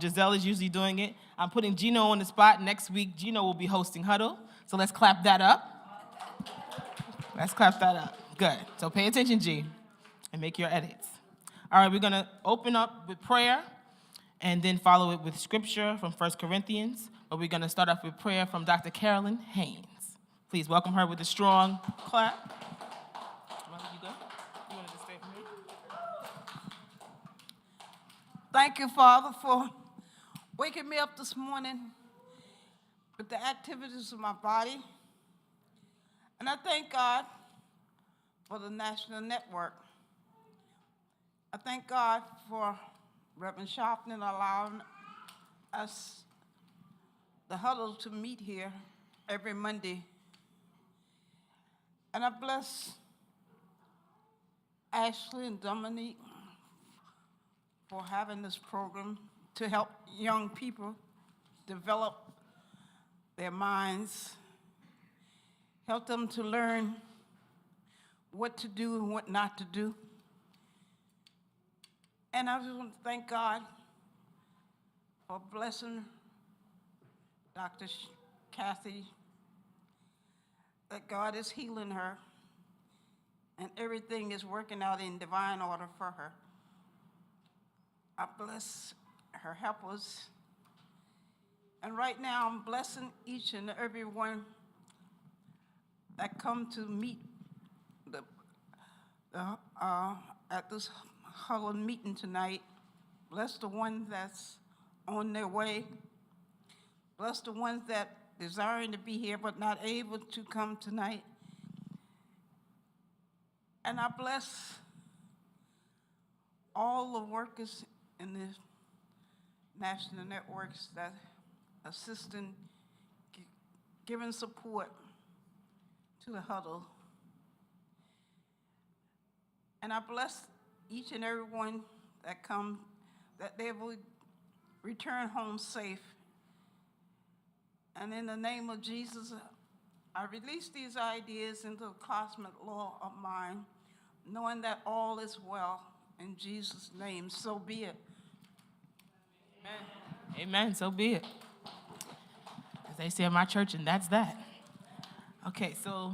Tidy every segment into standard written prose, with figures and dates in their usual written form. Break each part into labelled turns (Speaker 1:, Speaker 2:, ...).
Speaker 1: Giselle is usually doing it. I'm putting Gino on the spot. Next week, Gino will be hosting Huddle. So let's clap that up. Let's clap that up. Good. So pay attention, G, and make your edits. All right, we're going to open up with prayer and then follow it with scripture from 1 Corinthians. But we're going to start off with prayer from Dr. Carolyn Haynes. Please welcome her with a strong clap. You go? You wanted to stay from here?
Speaker 2: Thank you, Father, for waking me up this morning with the activities of my body. And I thank God for the National Network. I thank God for Reverend Sharpton allowing us, the Huddle, to meet here every Monday. And I bless Ashley and Dominique for having this program to help young people develop their minds, help them to learn what to do and what not to do. And I just want to thank God for blessing Dr. Kathy, that God is healing her and everything is working out in divine order for her. I bless her helpers. And right now I'm blessing each and every one that come to meet at this Huddle meeting tonight. Bless the ones that's on their way. Bless the ones that desiring to be here but not able to come tonight. And I bless all the workers in the national networks that assisting, giving support to the Huddle. And I bless each and every one that come, that they will return home safe. And in the name of Jesus, I release these ideas into the cosmic law of mine, knowing that all is well. In Jesus' name, so be it.
Speaker 1: Amen. Amen, so be it. As they say in my church, and that's that. Okay, so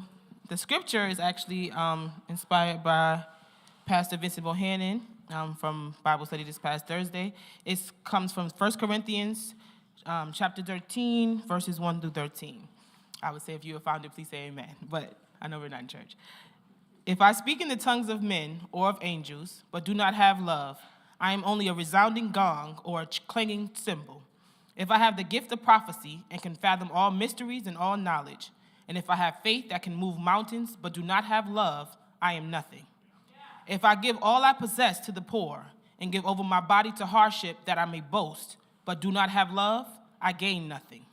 Speaker 1: the scripture is actually inspired by Pastor Vincent Bohannon from Bible study this past Thursday. It comes from 1 Corinthians chapter 13, verses 1 through 13. I would say if you have found it, please say amen. But I know we're not in church. If I speak in the tongues of men or of angels, but do not have love, I am only a resounding gong or a clanging cymbal. If I have the gift of prophecy and can fathom all mysteries and all knowledge, and if I have faith that can move mountains but do not have love, I am nothing. If I give all I possess to the poor and give over my body to hardship that I may boast, but do not have love, I gain nothing.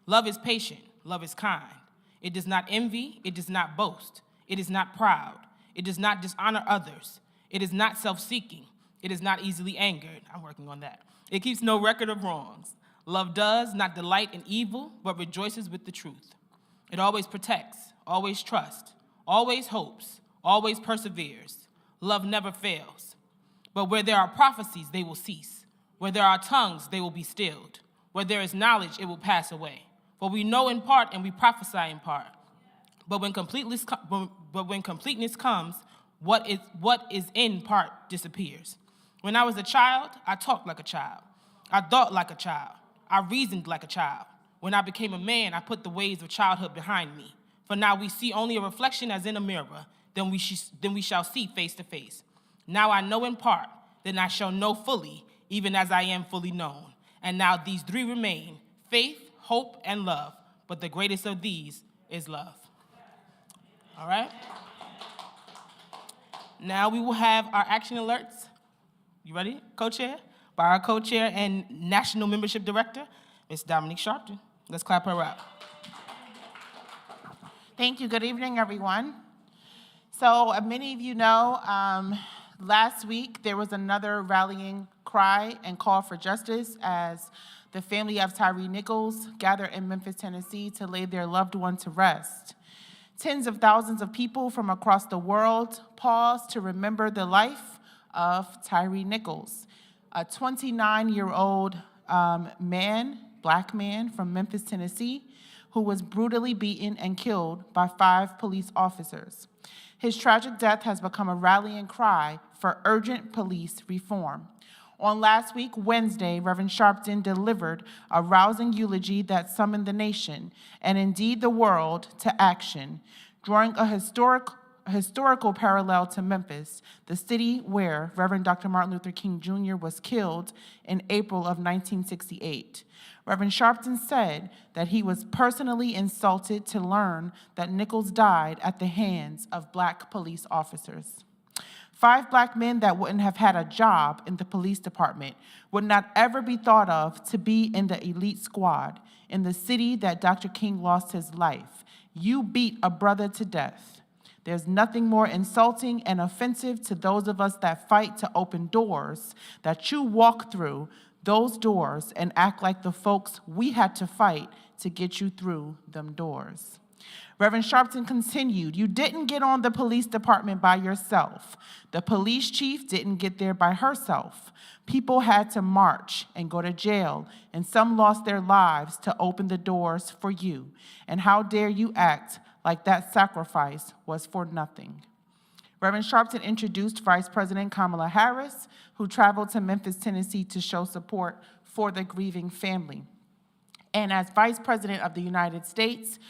Speaker 1: Love is patient. Love is kind. It does not envy. It does not boast. It is not proud. It does not dishonor others. It is not self-seeking. It is not easily angered. I'm working on that. It keeps no record of wrongs. Love does not delight in evil, but rejoices with the truth. It always protects, always trusts, always hopes, always perseveres. Love never fails. But where there are prophecies, they will cease. Where there are tongues, they will be stilled. Where there is knowledge, it will pass away. For we know in part and we prophesy in part. But when completeness comes, what is in part disappears. When I was a child, I talked like a child. I thought like a child. I reasoned like a child. When I became a man, I put the ways of childhood behind me. For now we see only a reflection as in a mirror, then we shall see face to face. Now I know in part, then I shall know fully, even as I am fully known. And now these three remain, faith, hope, and love. But the greatest of these is love. All right? Now we will have our action alerts. You ready, co-chair? By our co-chair and National Membership Director, Ms. Dominique Sharpton. Let's clap her up.
Speaker 3: Thank you. Good evening, everyone. So many of you know, last week there was another rallying cry and call for justice as the family of Tyre Nichols gathered in Memphis, Tennessee to lay their loved one to rest. Tens of thousands of people from across the world paused to remember the life of Tyre Nichols. a 29-year-old black man from Memphis, Tennessee, who was brutally beaten and killed by 5 police officers. His tragic death has become a rallying cry for urgent police reform. On last week, Wednesday, Reverend Sharpton delivered a rousing eulogy that summoned the nation, and indeed the world, to action, drawing a historical parallel to Memphis, the city where Reverend Dr. Martin Luther King Jr. was killed in April of 1968. Reverend Sharpton said that he was personally insulted to learn that Nichols died at the hands of Black police officers. 5 Black men that wouldn't have had a job in the police department would not ever be thought of to be in the elite squad in the city that Dr. King lost his life. You beat a brother to death. There's nothing more insulting and offensive to those of us that fight to open doors, that you walk through those doors and act like the folks we had to fight to get you through them doors. Reverend Sharpton continued, you didn't get on the police department by yourself. The police chief didn't get there by herself. People had to march and go to jail, and some lost their lives to open the doors for you. And how dare you act like that sacrifice was for nothing. Reverend Sharpton introduced Vice President Kamala Harris, who traveled to Memphis, Tennessee to show support for the grieving family. And as Vice President of the United States,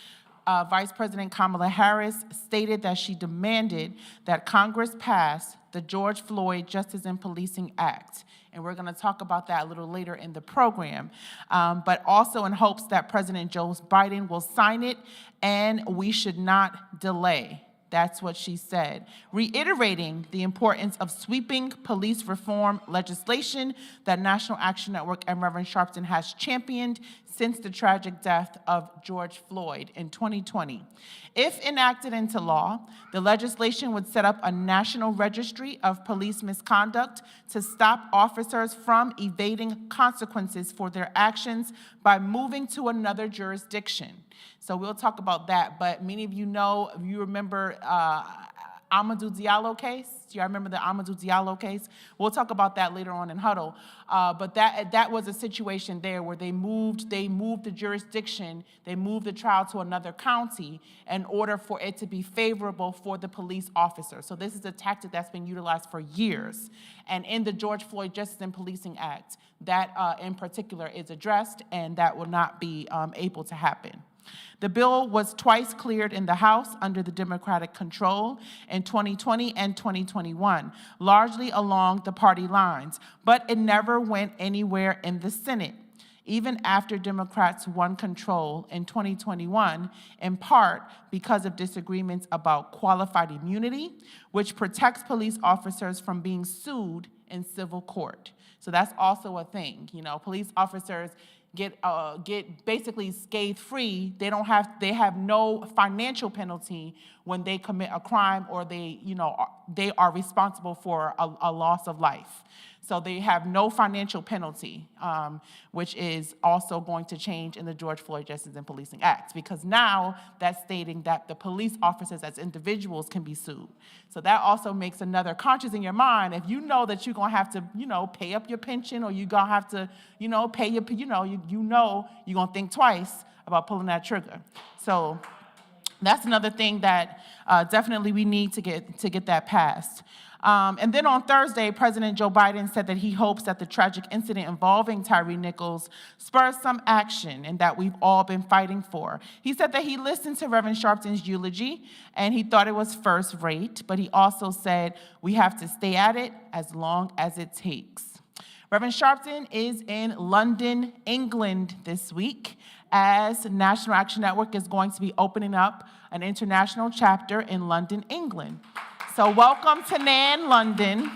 Speaker 3: Vice President Kamala Harris stated that she demanded that Congress pass the George Floyd Justice in Policing Act. And we're going to talk about that a little later in the program, but also in hopes that President Joe Biden will sign it, and we should not delay. That's what she said, reiterating the importance of sweeping police reform legislation that National Action Network and Reverend Sharpton has championed since the tragic death of George Floyd in 2020. If enacted into law, the legislation would set up a national registry of police misconduct to stop officers from evading consequences for their actions by moving to another jurisdiction. So we'll talk about that, but many of you know, if you remember Amadou Diallo case. Do you remember the Amadou Diallo case? We'll talk about that later on in Huddle. But that was a situation there where they moved the jurisdiction, they moved the trial to another county in order for it to be favorable for the police officer. So this is a tactic that's been utilized for years. And in the George Floyd Justice and Policing Act, that in particular is addressed, and that will not be able to happen. The bill was twice cleared in the House under the Democratic control in 2020 and 2021, largely along the party lines, but it never went anywhere in the Senate, even after Democrats won control in 2021, in part because of disagreements about qualified immunity, which protects police officers from being sued in civil court. So that's also a thing. You know, police officers get basically scathe-free. They have no financial penalty when they commit a crime or they are responsible for a loss of life. So they have no financial penalty, which is also going to change in the George Floyd Justice and Policing Act, because now that's stating that the police officers as individuals can be sued. So that also makes another conscience in your mind. If you know that you're gonna have to, pay up your pension, or you're gonna have to, pay your, you're gonna think twice about pulling that trigger. So that's another thing that definitely we need to get that passed. And then on Thursday, President Joe Biden said that he hopes that the tragic incident involving Tyre Nichols spurs some action and that we've all been fighting for. He said that he listened to Reverend Sharpton's eulogy and he thought it was first rate, but he also said we have to stay at it as long as it takes. Reverend Sharpton is in London, England this week, as National Action Network is going to be opening up an international chapter in London, England. So welcome to NAN London.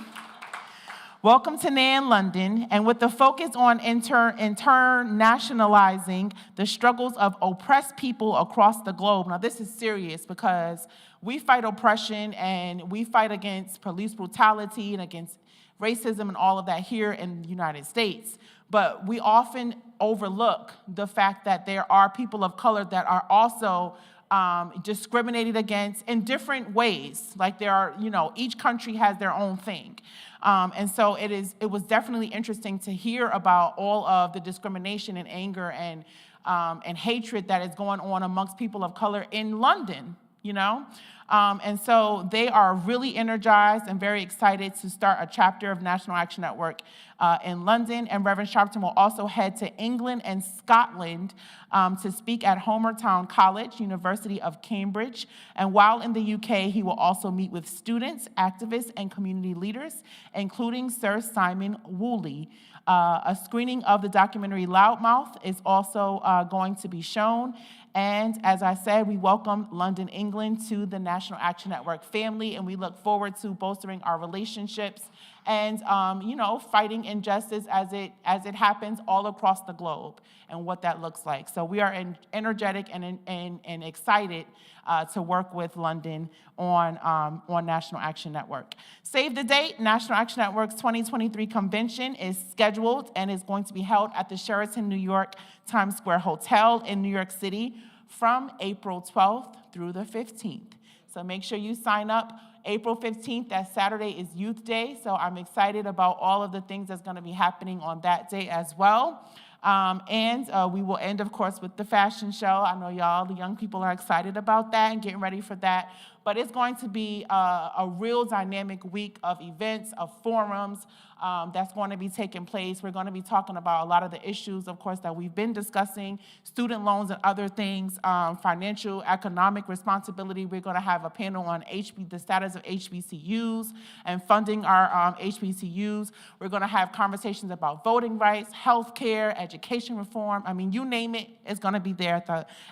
Speaker 3: Welcome to NAN London. And with the focus on internationalizing the struggles of oppressed people across the globe. Now this is serious because we fight oppression and we fight against police brutality and against racism and all of that here in the United States. But we often overlook the fact that there are people of color that are also discriminated against in different ways. Like there are, each country has their own thing. And so it was definitely interesting to hear about all of the discrimination and anger and hatred that is going on amongst people of color in London, you know? And so they are really energized and very excited to start a chapter of National Action Network in London. And Reverend Sharpton will also head to England and Scotland to speak at Homertown College, University of Cambridge. And while in the UK, he will also meet with students, activists, and community leaders, including Sir Simon Woolley. A screening of the documentary Loudmouth is also going to be shown. And as I said, we welcome London, England to the National Action Network family, and we look forward to bolstering our relationships and, fighting injustice as it happens all across the globe and what that looks like. So we are energetic and excited to work with London on National Action Network. Save the date, National Action Network's 2023 convention is scheduled and is going to be held at the Sheraton New York Times Square Hotel in New York City from April 12th through the 15th. So make sure you sign up. April 15th, that Saturday, is Youth Day, so I'm excited about all of the things that's going to be happening on that day as well. And we will end, of course, with the fashion show. I know y'all, the young people, are excited about that and getting ready for that. But it's going to be a real dynamic week of events, of forums that's going to be taking place. We're going to be talking about a lot of the issues, of course, that we've been discussing, student loans and other things, financial, economic responsibility. We're going to have a panel on the status of HBCUs and funding our HBCUs. We're going to have conversations about voting rights, healthcare, education reform. I mean, you name it, it's going to be there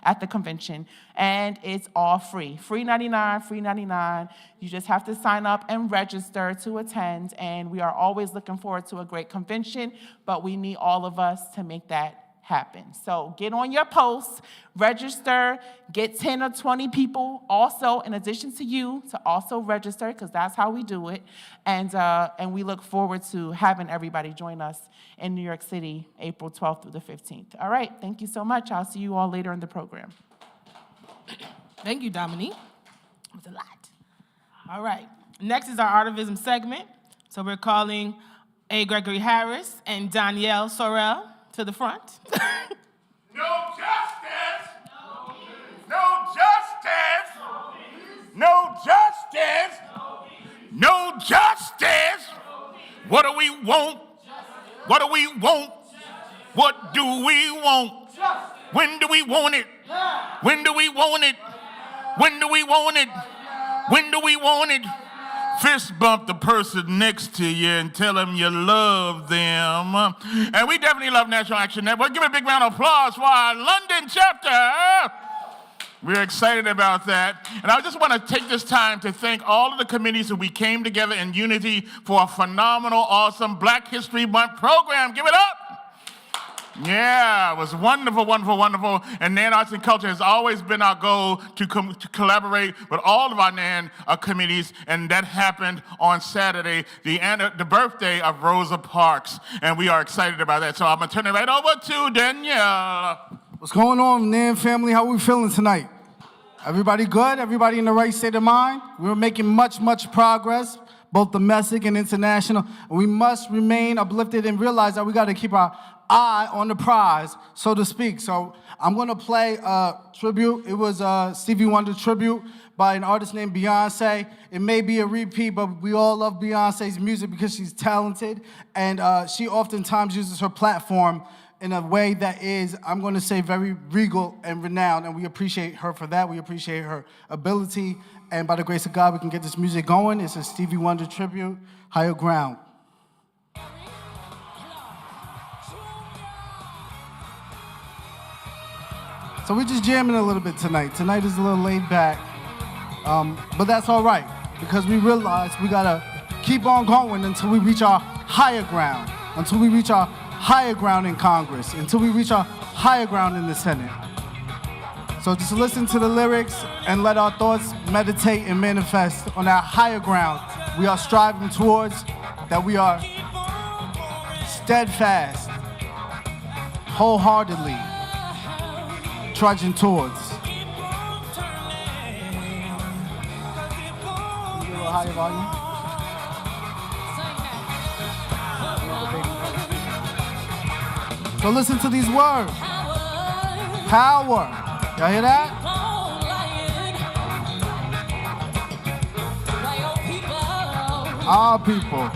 Speaker 3: at the convention. And it's all free. Free 99, free 99. You just have to sign up and register to attend. And we are always looking forward to a great convention, but we need all of us to make that happen. So get on your posts, register, get 10 or 20 people also, in addition to you, to also register, because that's how we do it. And we look forward to having everybody join us in New York City, April 12th through the 15th. All right, thank you so much. I'll see you all later in the program.
Speaker 1: Thank you, Dominique. It was a lot. All right. Next is our Artivism segment. So we're calling A. Gregory Harris and Danielle Sorrell to the front.
Speaker 4: No justice! No justice! No justice! No justice! What do we want? What do we want? What do we want? When do we want it? When do we want it? When do we want it? When do we want it? Fist bump the person next to you and tell them you love them. And we definitely love National Action Network. Give a big round of applause for our London chapter. We're excited about that. And I just want to take this time to thank all of the committees who we came together in unity for a phenomenal, awesome Black History Month program. Give it up. Yeah, it was wonderful, wonderful, wonderful. And NAN Arts and Culture has always been our goal to collaborate with all of our NAN committees, and that happened on Saturday, the birthday of Rosa Parks, and we are excited about that. So I'm going to turn it right over to Danielle.
Speaker 5: What's going on, NAN family? How are we feeling tonight? Everybody good? Everybody in the right state of mind? We're making much, much progress, both domestic and international. And we must remain uplifted and realize that we got to keep our eye on the prize, so to speak. So I'm going to play a tribute. It was a Stevie Wonder tribute by an artist named Beyonce. It may be a repeat, but we all love Beyonce's music because she's talented, and she oftentimes uses her platform in a way that is, I'm going to say, very regal and renowned, and we appreciate her for that. We appreciate her ability, and by the grace of God, we can get this music going. It's a Stevie Wonder tribute, Higher Ground. So we're just jamming a little bit tonight. Tonight is a little laid back, but that's all right, because we realize we gotta keep on going until we reach our higher ground, until we reach our higher ground in Congress, until we reach our higher ground in the Senate. So just listen to the lyrics and let our thoughts meditate and manifest on that higher ground we are striving towards, that we are steadfast, wholeheartedly trudging towards. Can you get a little higher volume? So listen to these words. Power. Y'all hear that? Our people.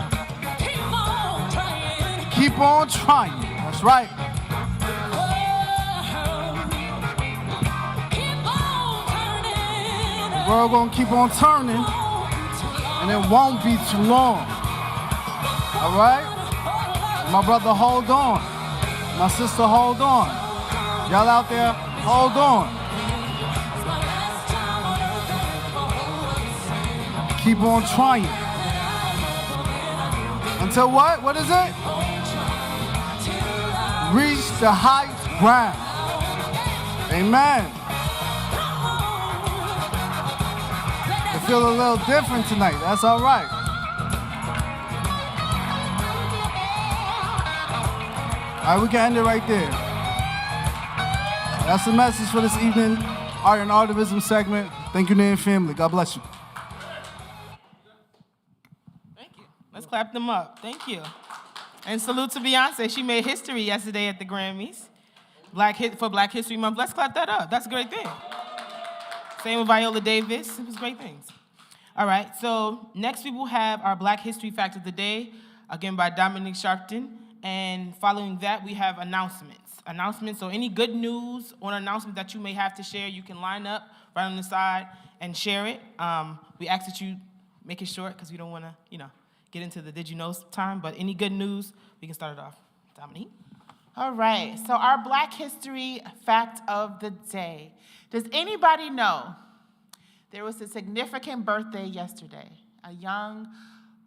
Speaker 5: Keep on trying. That's right. The world gonna keep on turning, and it won't be too long. All right? My brother, hold on. My sister, hold on. Y'all out there, hold on. Keep on trying. Until what? What is it? Reach the high ground. Amen. It feels a little different tonight. That's all right. All right, we can end it right there. That's the message for this evening. Art and Artivism segment. Thank you, Nan family. God bless you.
Speaker 1: Thank you. Let's clap them up. Thank you. And salute to Beyonce. She made history yesterday at the Grammys. For Black History Month. Let's clap that up. That's a great thing. Same with Viola Davis. It was great things. All right, so next we will have our Black History Fact of the Day, again by Dominique Sharpton. And following that, we have announcements. So any good news or announcement that you may have to share, you can line up right on the side and share it. We ask that you make it short because we don't want to, get into the did you know time. But any good news, we can start it off. Dominique?
Speaker 3: All right, so our Black History Fact of the Day. Does anybody know there was a significant birthday yesterday? A young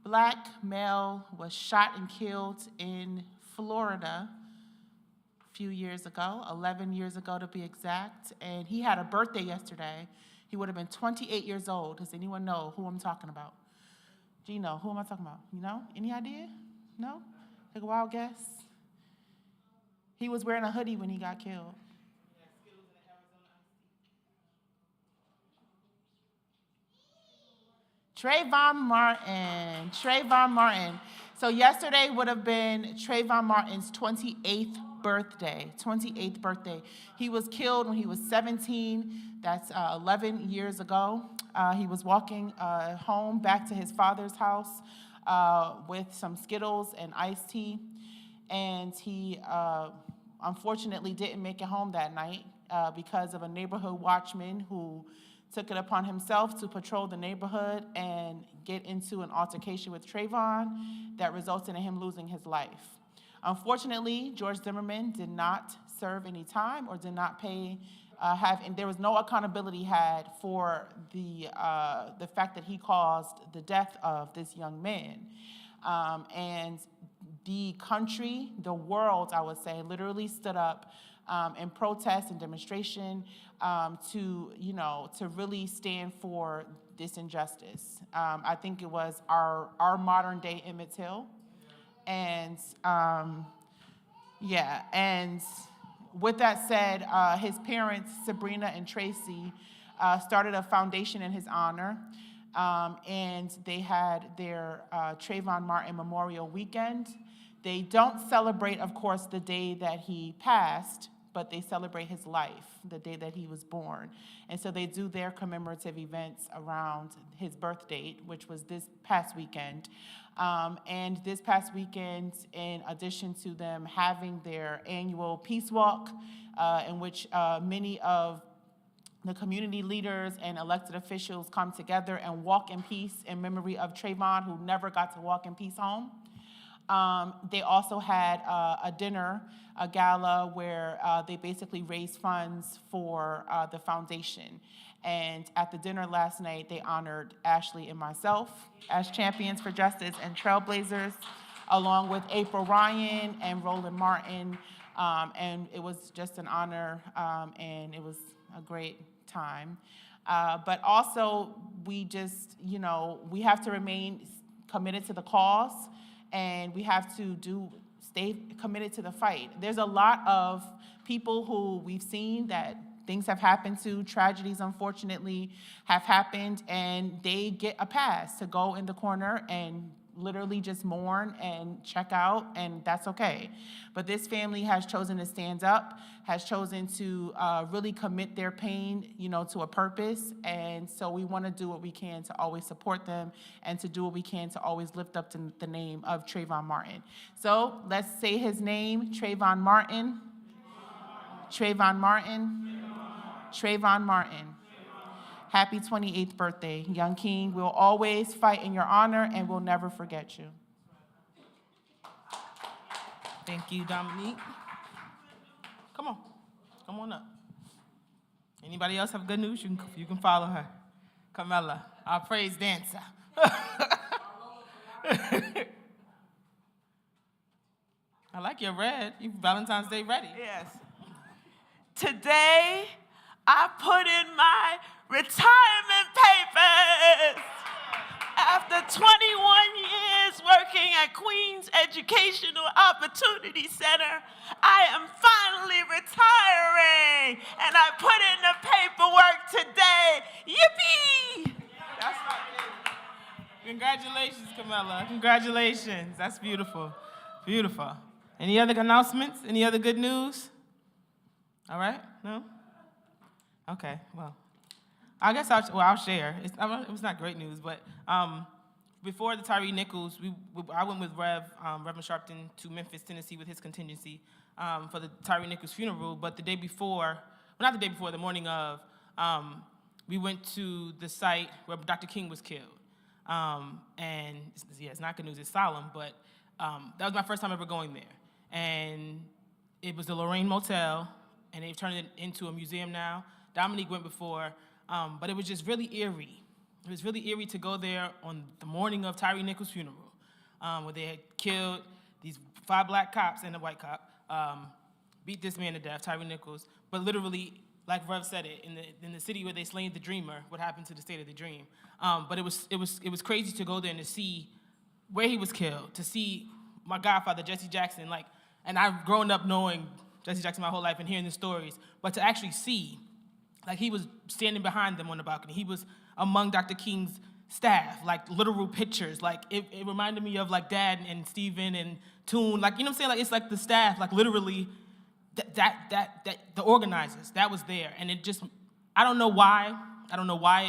Speaker 3: Black male was shot and killed in Florida a few years ago, 11 years ago to be exact, and he had a birthday yesterday. He would have been 28 years old. Does anyone know who I'm talking about? Gino, who am I talking about? You know? Any idea? No? Take a wild guess. He was wearing a hoodie when he got killed. Trayvon Martin. So yesterday would have been Trayvon Martin's 28th birthday. He was killed when he was 17. That's 11 years ago. He was walking home back to his father's house with some Skittles and iced tea. And he unfortunately didn't make it home that night because of a neighborhood watchman who took it upon himself to patrol the neighborhood and get into an altercation with Trayvon that resulted in him losing his life. Unfortunately, George Zimmerman did not serve any time or did not pay, and there was no accountability had for the fact that he caused the death of this young man. And the country, the world, I would say, literally stood up in protest and demonstration to really stand for this injustice. I think it was our modern day Emmett Till. And and with that said, his parents, Sabrina and Tracy, started a foundation in his honor. And they had their Trayvon Martin Memorial Weekend. They don't celebrate, of course, the day that he passed, but they celebrate his life, the day that he was born. And so they do their commemorative events around his birth date, which was this past weekend. And this past weekend, in addition to them having their annual Peace Walk, in which many of the community leaders and elected officials come together and walk in peace in memory of Trayvon, who never got to walk in peace home. They also had a dinner, a gala, where they basically raised funds for the foundation. And at the dinner last night, they honored Ashley and myself as champions for justice and trailblazers, along with April Ryan and Roland Martin. And it was just an honor, and it was a great time. But also, we just, we have to remain committed to the cause, and we have to stay committed to the fight. There's a lot of people who we've seen that things have happened to, tragedies unfortunately have happened, and they get a pass to go in the corner and literally just mourn and check out, and that's okay. But this family has chosen to stand up, has chosen to really commit their pain, to a purpose. And so we want to do what we can to always support them and to do what we can to always lift up the name of Trayvon Martin. So let's say his name, Trayvon Martin. Trayvon Martin. Trayvon Martin. Happy 28th birthday, young king. We'll always fight in your honor, and we'll never forget you.
Speaker 1: Thank you, Dominique. Come on up. Anybody else have good news? You can follow her. Camilla, our praise dancer. I like your red. You Valentine's Day ready.
Speaker 6: Yes. Today, I put in my retirement papers. After 21 years working at Queens Educational Opportunity Center, I am finally retiring, and I put in the paperwork today. Yippee!
Speaker 1: That's right. Congratulations, Camilla. Congratulations. That's beautiful. Beautiful. Any other announcements? Any other good news? All right? No? Okay, well, I guess I'll share. It was not great news, but before the Tyree Nichols, I went with Reverend Sharpton to Memphis, Tennessee with his contingency for the Tyree Nichols funeral. But the day before, well, not the day before, the morning of, we went to the site where Dr. King was killed. And it's not good news, it's solemn, but that was my first time ever going there. And it was the Lorraine Motel, and they've turned it into a museum now. Dominique went before, but it was just really eerie. It was really eerie to go there on the morning of Tyree Nichols' funeral, where they had killed these 5 black cops and a white cop, beat this man to death, Tyree Nichols. But literally, like Rev said it, in the city where they slain the dreamer, what happened to the state of the dream. But it was crazy to go there and to see where he was killed, to see my godfather Jesse Jackson, and I've grown up knowing Jesse Jackson my whole life and hearing the stories, but to actually see, he was standing behind them on the balcony. He was among Dr. King's staff, literal pictures. It reminded me of Dad and Stephen and Toon, you know what I'm saying? It's like the staff, literally the organizers, that was there. And it just, I don't know why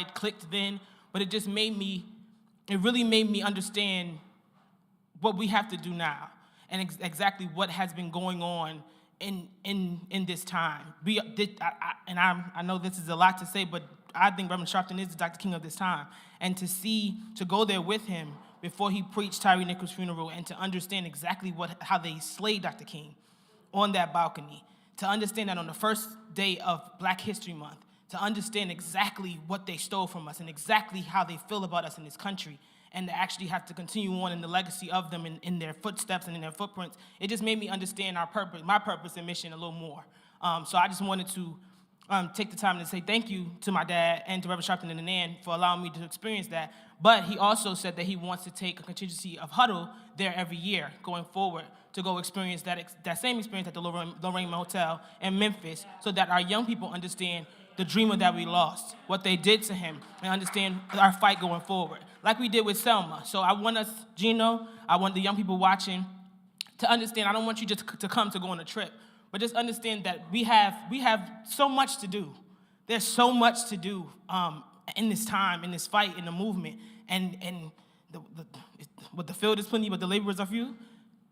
Speaker 1: it clicked then, but it just really made me understand what we have to do now and exactly what has been going on in this time. I know this is a lot to say, but I think Reverend Sharpton is the Dr. King of this time. And to go there with him before he preached Tyree Nichols' funeral and to understand exactly how they slayed Dr. King on that balcony, to understand that on the first day of Black History Month, to understand exactly what they stole from us and exactly how they feel about us in this country, and to actually have to continue on in the legacy of them in their footsteps and in their footprints, it just made me understand my purpose and mission a little more. So I just wanted to take the time to say thank you to my dad and to Reverend Sharpton and Nan for allowing me to experience that. But he also said that he wants to take a contingency of Huddle there every year going forward to go experience that same experience at the Lorraine Motel in Memphis, so that our young people understand the dreamer that we lost, what they did to him, and understand our fight going forward, like we did with Selma. So I want us, Gino, I want the young people watching to understand, I don't want you just to come to go on a trip, but just understand that we have so much to do. There's so much to do in this time, in this fight, in the movement, and the field is plenty, but the laborers are few.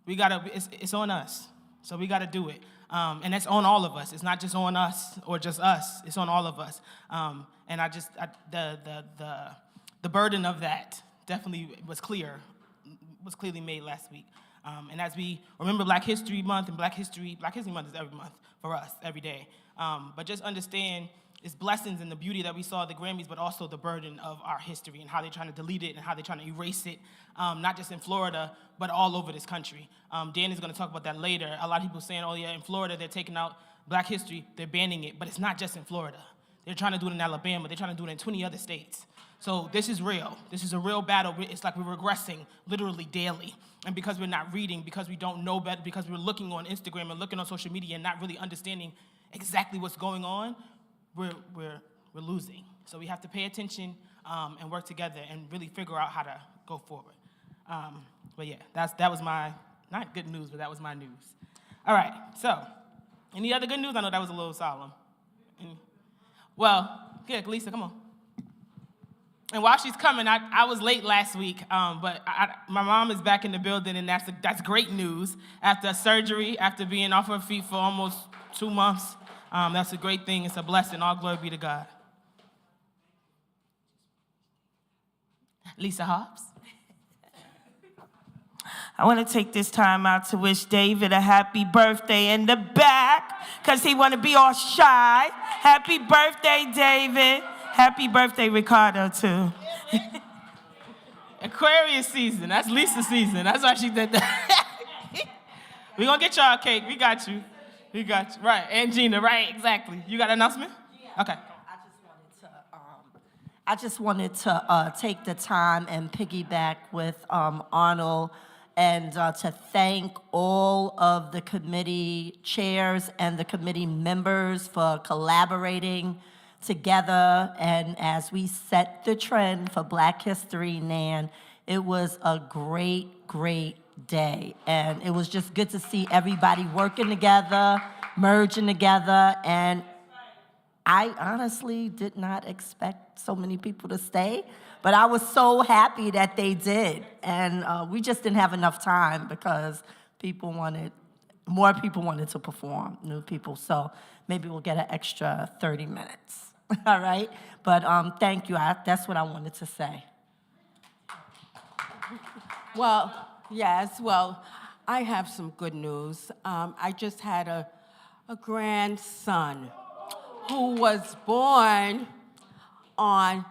Speaker 1: It's on us, so we gotta do it. And that's on all of us. It's not just on us or just us. It's on all of us. And the burden of that definitely was clearly made last week. And as we remember Black History Month, and Black History Month is every month for us, every day. But just understand its blessings and the beauty that we saw at the Grammys, but also the burden of our history and how they're trying to delete it and how they're trying to erase it, not just in Florida, but all over this country. Dan is going to talk about that later. A lot of people saying, oh yeah, in Florida they're taking out Black history, they're banning it, but it's not just in Florida. They're trying to do it in Alabama, they're trying to do it in 20 other states. So this is real. This is a real battle. It's like we're regressing literally daily. And because we're not reading, because we don't know better, because we're looking on Instagram and looking on social media and not really understanding exactly what's going on, we're losing. So we have to pay attention and work together and really figure out how to go forward. But yeah, that was my, not good news, but that was my news. All right, so any other good news? I know that was a little solemn. Well, good, Lisa, come on. And while she's coming, I was late last week, but my mom is back in the building, and that's great news. After surgery, after being off her feet for almost 2 months, that's a great thing. It's a blessing. All glory be to God. Lisa Hobbs.
Speaker 6: I want to take this time out to wish David a happy birthday in the back, because he want to be all shy. Happy birthday, David. Happy birthday, Ricardo, too.
Speaker 1: Aquarius season. That's Lisa's season. That's why she did that. We're going to get y'all a cake. We got you. We got you. Right. And Gina, right, exactly. You got an announcement?
Speaker 7: Yeah.
Speaker 1: Okay.
Speaker 7: I just wanted to take the time and piggyback with Arnold and to thank all of the committee chairs and the committee members for collaborating together. And as we set the trend for Black History, Nan, it was a great, great day. And it was just good to see everybody working together, merging together, and I honestly did not expect so many people to stay, but I was so happy that they did. And we just didn't have enough time because more people wanted to perform, new people. So maybe we'll get an extra 30 minutes, all right? But thank you, that's what I wanted to say.
Speaker 8: Well, yes, well, I have some good news. I just had a grandson who was born on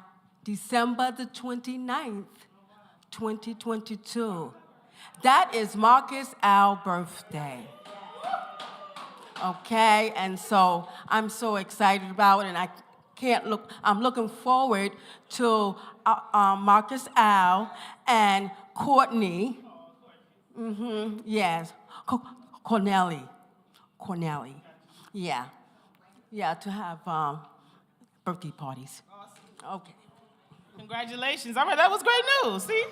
Speaker 8: December the 29th, 2022. That is Marcus Al's birthday. Okay, and so I'm so excited about it, and I'm looking forward to Marcus Al and Courtney. Yes, Cornelly, yeah. Yeah, to have birthday parties. Awesome. Okay.
Speaker 1: Congratulations. All right, that was great news, see?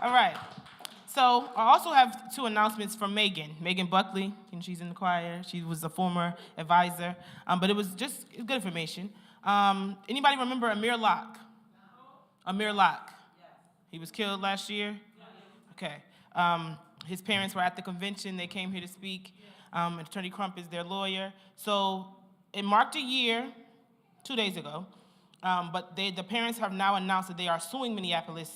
Speaker 1: All right. So I also have 2 announcements from Megan Buckley, and she's in the choir. She was a former advisor, but it was just good information. Anybody remember Amir Locke? Amir Locke. Yes. He was killed last year? Yes. Okay. His parents were at the convention. They came here to speak. Attorney Crump is their lawyer. So it marked a year 2 days ago, but the parents have now announced that they are suing Minneapolis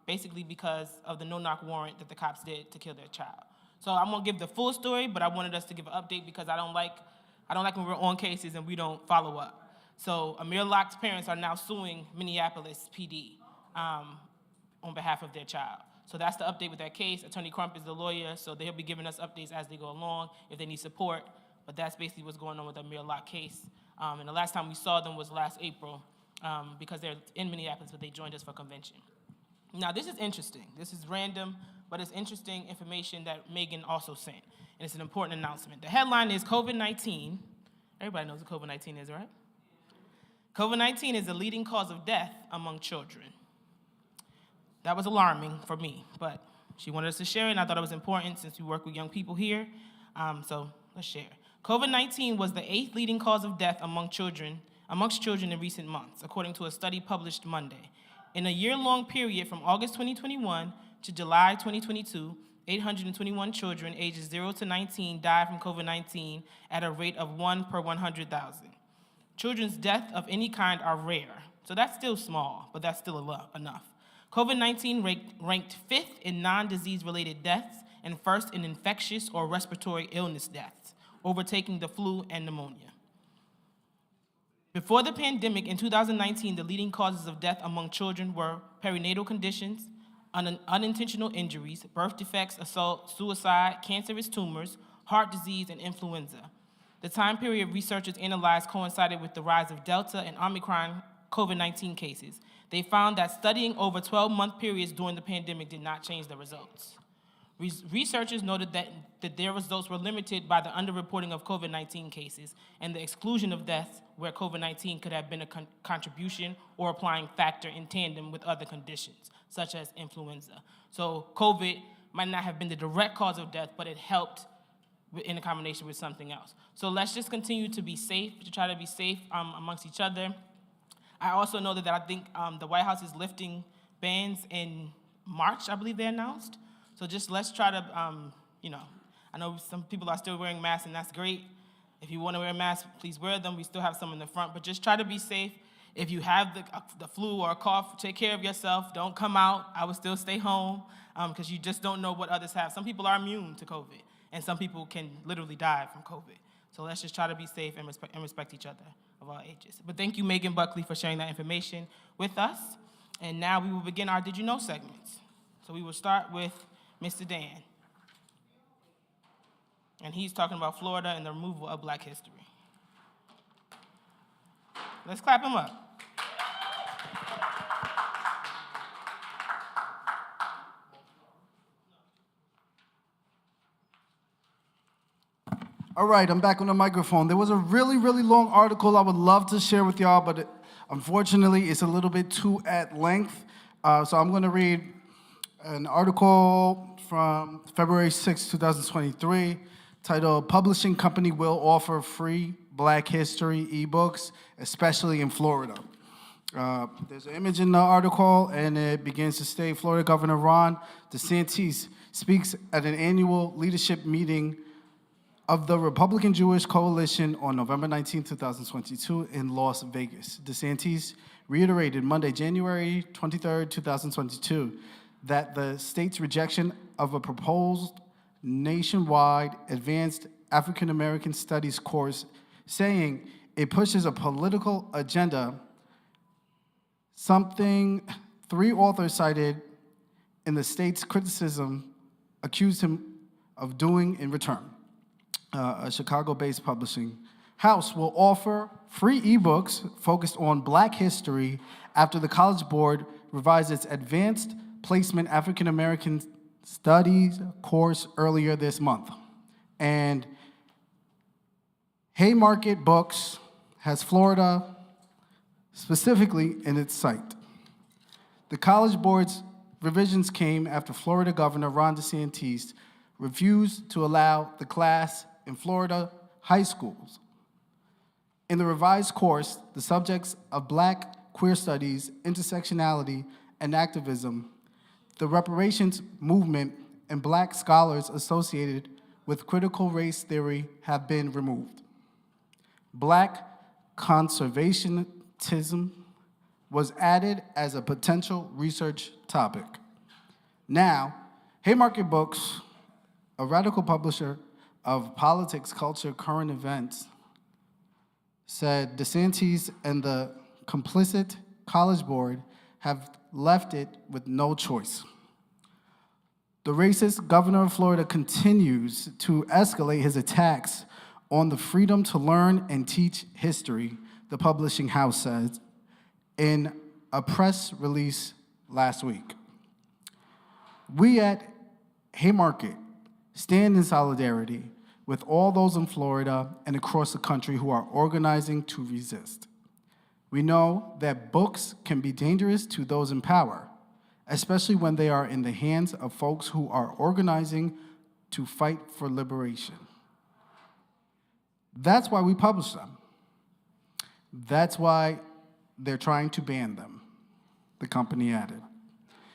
Speaker 1: basically because of the no-knock warrant that the cops did to kill their child. So I'm gonna give the full story, but I wanted us to give an update because I don't like when we're on cases and we don't follow up. So Amir Locke's parents are now suing Minneapolis PD on behalf of their child. So that's the update with that case. Attorney Crump is the lawyer, so they'll be giving us updates as they go along if they need support. But that's basically what's going on with the Amir Locke case. And the last time we saw them was last April because they're in Minneapolis, but they joined us for convention. Now, this is interesting. This is random, but it's interesting information that Megan also sent. And it's an important announcement. The headline is COVID-19. Everybody knows what COVID-19 is, right? COVID-19 is the leading cause of death among children. That was alarming for me, but she wanted us to share it, and I thought it was important since we work with young people here. So let's share. COVID-19 was the 8th leading cause of death amongst children in recent months, according to a study published Monday. In a year-long period from August 2021 to July 2022, 821 children ages 0 to 19 died from COVID-19 at a rate of 1 per 100,000. Children's deaths of any kind are rare, so that's still small, but that's still enough. COVID-19 ranked 5th in non-disease-related deaths and 1st in infectious or respiratory illness deaths, overtaking the flu and pneumonia. Before the pandemic, in 2019, the leading causes of death among children were perinatal conditions, unintentional injuries, birth defects, assault, suicide, cancerous tumors, heart disease, and influenza. The time period researchers analyzed coincided with the rise of Delta and Omicron COVID-19 cases. They found that studying over 12-month periods during the pandemic did not change the results. Researchers noted that their results were limited by the underreporting of COVID-19 cases and the exclusion of deaths where COVID-19 could have been a contribution or applying factor in tandem with other conditions, such as influenza. So COVID might not have been the direct cause of death, but it helped in a combination with something else. So let's just continue to be safe, to try to be safe amongst each other. I also know that I think the White House is lifting bans in March, I believe they announced. So just let's try to, I know some people are still wearing masks, and that's great. If you want to wear a mask, please wear them. We still have some in the front, but just try to be safe. If you have the flu or a cough, take care of yourself. Don't come out. I would still stay home because you just don't know what others have. Some people are immune to COVID, and some people can literally die from COVID. So let's just try to be safe and respect each other of all ages. But thank you, Megan Buckley, for sharing that information with us. And now we will begin our Did You Know segments. So we will start with Mr. Dan. And he's talking about Florida and the removal of Black history. Let's clap him up.
Speaker 5: All right, I'm back on the microphone. There was a really, really long article I would love to share with y'all, but unfortunately, it's a little bit too at length. So I'm going to read an article from February 6, 2023, titled, Publishing Company Will Offer Free Black History eBooks, Especially in Florida. There's an image in the article, and it begins to state, Florida Governor Ron DeSantis speaks at an annual leadership meeting of the Republican Jewish Coalition on November 19, 2022 in Las Vegas. DeSantis reiterated Monday, January 23, 2022, that the state's rejection of a proposed nationwide advanced African American studies course, saying it pushes a political agenda, something 3 authors cited in the state's criticism accused him of doing in return. A Chicago-based publishing house will offer free ebooks focused on Black history after the College Board revised its Advanced Placement African American Studies course earlier this month. And Haymarket Books has Florida specifically in its sight. The College Board's revisions came after Florida Governor Ron DeSantis refused to allow the class in Florida high schools. In the revised course, the subjects of Black queer studies, intersectionality, and activism, the reparations movement, and Black scholars associated with critical race theory have been removed. Black conservationism was added as a potential research topic. Now, Haymarket Books, a radical publisher of politics, culture, current events, said DeSantis and the complicit College Board have left it with no choice. The racist governor of Florida continues to escalate his attacks on the freedom to learn and teach history, the publishing house says in a press release last week. We at Haymarket stand in solidarity with all those in Florida and across the country who are organizing to resist. We know that books can be dangerous to those in power, especially when they are in the hands of folks who are organizing to fight for liberation. That's why we publish them. That's why they're trying to ban them, the company added.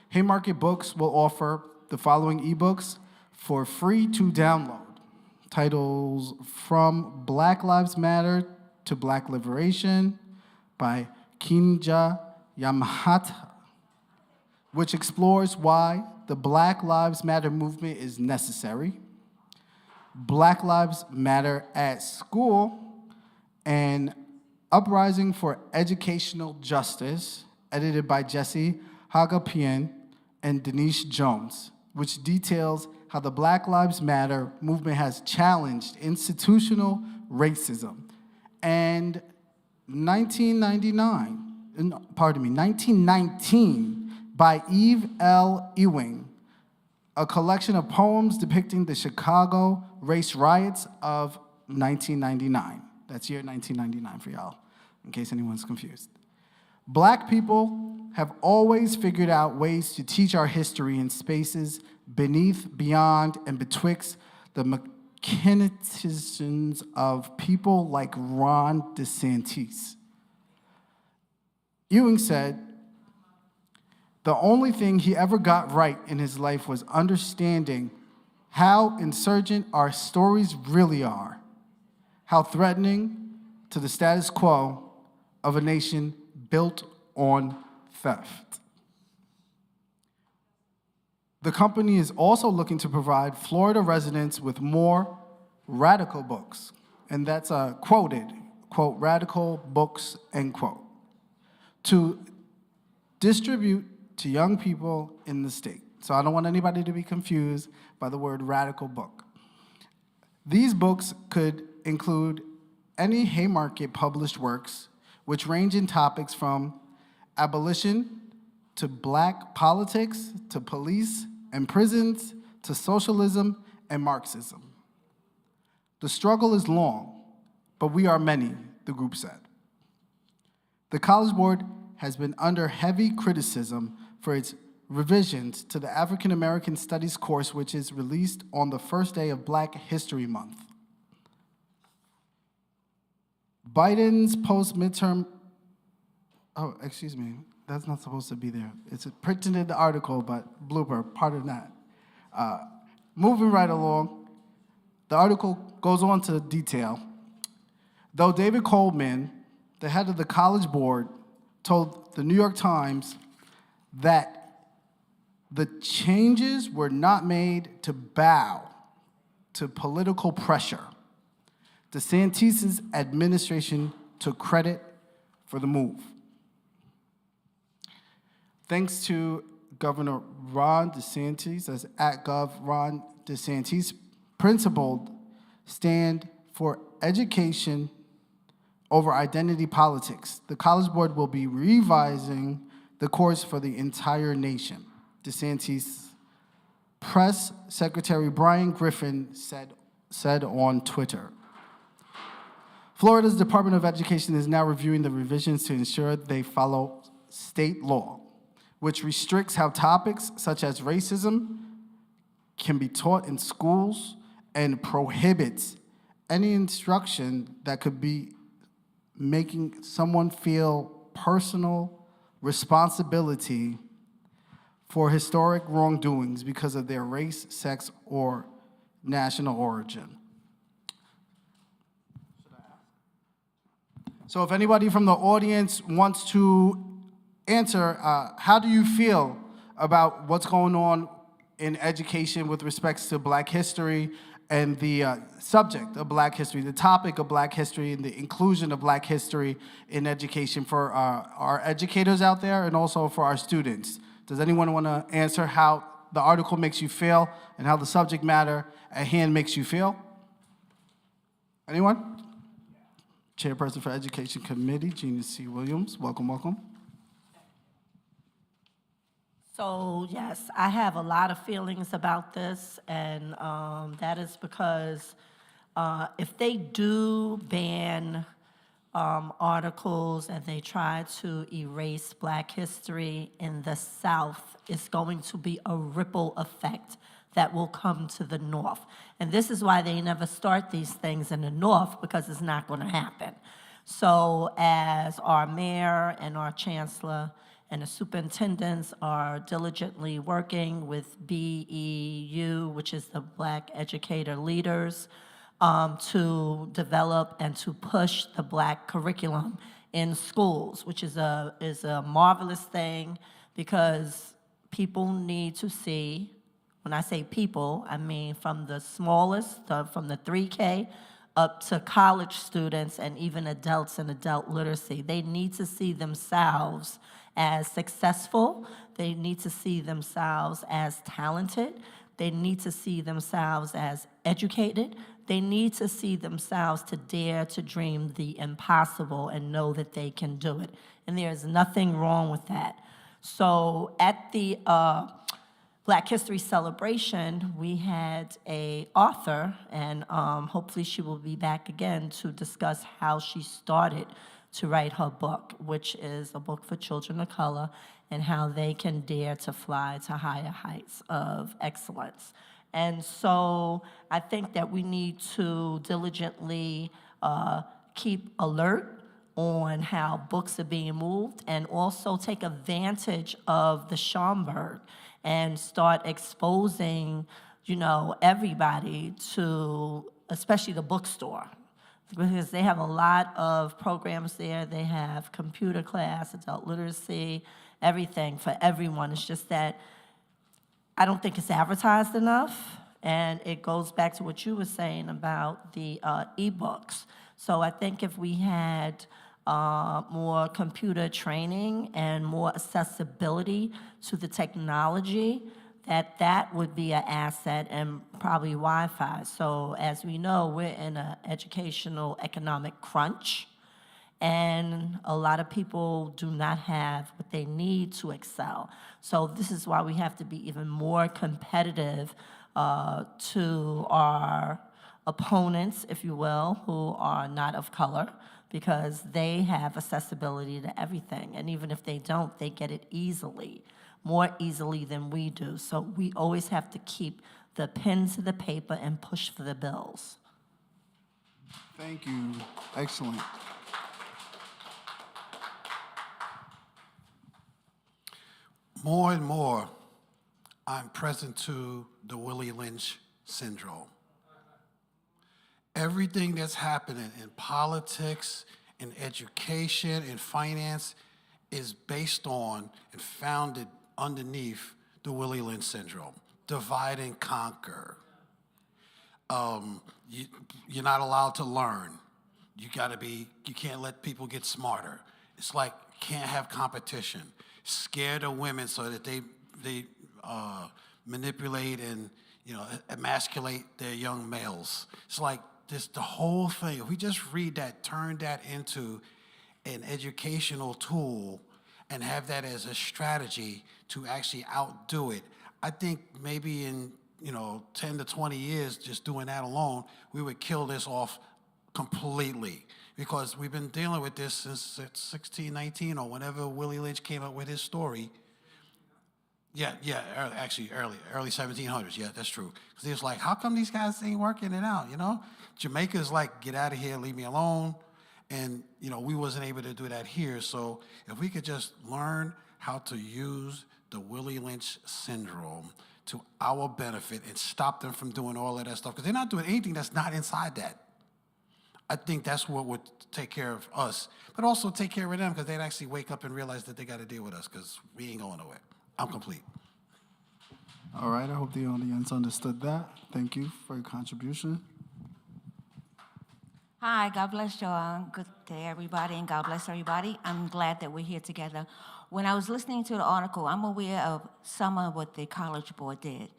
Speaker 5: Haymarket Books will offer the following ebooks for free to download. Titles From Black Lives Matter to Black Liberation by Kinja Yamhata, which explores why the Black Lives Matter movement is necessary. Black Lives Matter at School and Uprising for Educational Justice, edited by Jesse Hagapian and Denise Jones, which details how the Black Lives Matter movement has challenged institutional racism. And 1919 by Eve L. Ewing, a collection of poems depicting the Chicago race riots of 1999. That's year 1999 for y'all, in case anyone's confused. Black people have always figured out ways to teach our history in spaces beneath, beyond, and betwixt the machinations of people like Ron DeSantis. Ewing said, the only thing he ever got right in his life was understanding how insurgent our stories really are, how threatening to the status quo of a nation built on theft. The company is also looking to provide Florida residents with more radical books, and that's quoted, quote, radical books, end quote, to distribute to young people in the state. So I don't want anybody to be confused by the word radical book. These books could include any Haymarket published works, which range in topics from abolition to black politics to police and prisons to socialism and Marxism. The struggle is long, but we are many, the group said. The College Board has been under heavy criticism for its revisions to the African American Studies course, which is released on the first day of Black History Month. Biden's post-midterm, oh, excuse me, that's not supposed to be there. It's printed in the article, but blooper, part of that. Moving right along, the article goes on to detail. Though David Coleman, the head of the College Board, told the New York Times that the changes were not made to bow to political pressure, DeSantis' administration took credit for the move. Thanks to Governor Ron DeSantis, as at Gov. Ron DeSantis, principled stand for education over identity politics. The College Board will be revising the course for the entire nation, DeSantis' press secretary Brian Griffin said on Twitter. Florida's Department of Education is now reviewing the revisions to ensure they follow state law, which restricts how topics such as racism can be taught in schools and prohibits any instruction that could be making someone feel personal responsibility for historic wrongdoings because of their race, sex, or national origin. So if anybody from the audience wants to answer, how do you feel about what's going on in education with respects to Black history and the subject of Black history, the topic of Black history, and the inclusion of Black history in education for our educators out there and also for our students? Does anyone want to answer how the article makes you feel and how the subject matter at hand makes you feel? Anyone? Chairperson for Education Committee, Gina C. Williams. Welcome, welcome.
Speaker 7: So yes, I have a lot of feelings about this, and that is because if they do ban articles and they try to erase Black history in the South, it's going to be a ripple effect that will come to the North. And this is why they never start these things in the North, because it's not going to happen. So as our mayor and our chancellor and the superintendents are diligently working with BEU, which is the Black Educator Leaders, to develop and to push the Black curriculum in schools, which is a marvelous thing, because people need to see. When I say people, I mean from the smallest, from the 3K up to college students and even adults and adult literacy. They need to see themselves as successful. They need to see themselves as talented. They need to see themselves as educated. They need to see themselves to dare to dream the impossible and know that they can do it. And there is nothing wrong with that. So at the Black History Celebration, we had an author, and hopefully she will be back again to discuss how she started to write her book, which is a book for children of color. and how they can dare to fly to higher heights of excellence. And so I think that we need to diligently keep alert on how books are being moved, and also take advantage of the Schomburg and start exposing, everybody to, especially the bookstore, because they have a lot of programs there. They have computer class, adult literacy, everything for everyone. It's just that I don't think it's advertised enough, and it goes back to what you were saying about the ebooks. So I think if we had more computer training and more accessibility to the technology, that would be an asset, and probably Wi-Fi. So as we know, we're in an educational economic crunch, and a lot of people do not have what they need to excel. So this is why we have to be even more competitive to our opponents, if you will, who are not of color, because they have accessibility to everything. And even if they don't, they get it easily, more easily than we do. So we always have to keep the pen to the paper and push for the bills.
Speaker 5: Thank you. Excellent.
Speaker 9: More and more, I'm present to the Willie Lynch syndrome. Everything that's happening in politics, in education, in finance is based on and founded underneath the Willie Lynch syndrome. Divide and conquer. You're not allowed to learn. You can't let people get smarter. It's like you can't have competition. Scared of women so that they manipulate and emasculate their young males. It's like the whole thing. If we just read that, turn that into an educational tool, and have that as a strategy to actually outdo it, I think maybe in 10 to 20 years, just doing that alone, we would kill this off completely. Because we've been dealing with this since 1619 or whenever Willie Lynch came up with his story. Early 1700s. Yeah, that's true. Because he was like, how come these guys ain't working it out, Jamaica's like, get out of here, leave me alone. And, we wasn't able to do that here. So if we could just learn how to use the Willie Lynch syndrome to our benefit and stop them from doing all of that stuff, because they're not doing anything that's not inside that. I think that's what would take care of us, but also take care of them, because they'd actually wake up and realize that they got to deal with us, because we ain't going nowhere. I'm complete.
Speaker 5: All right, I hope the audience understood that. Thank you for your contribution.
Speaker 10: Hi, God bless you all. Good day, everybody, and God bless everybody. I'm glad that we're here together. When I was listening to the article, I'm aware of some of what the College Board did.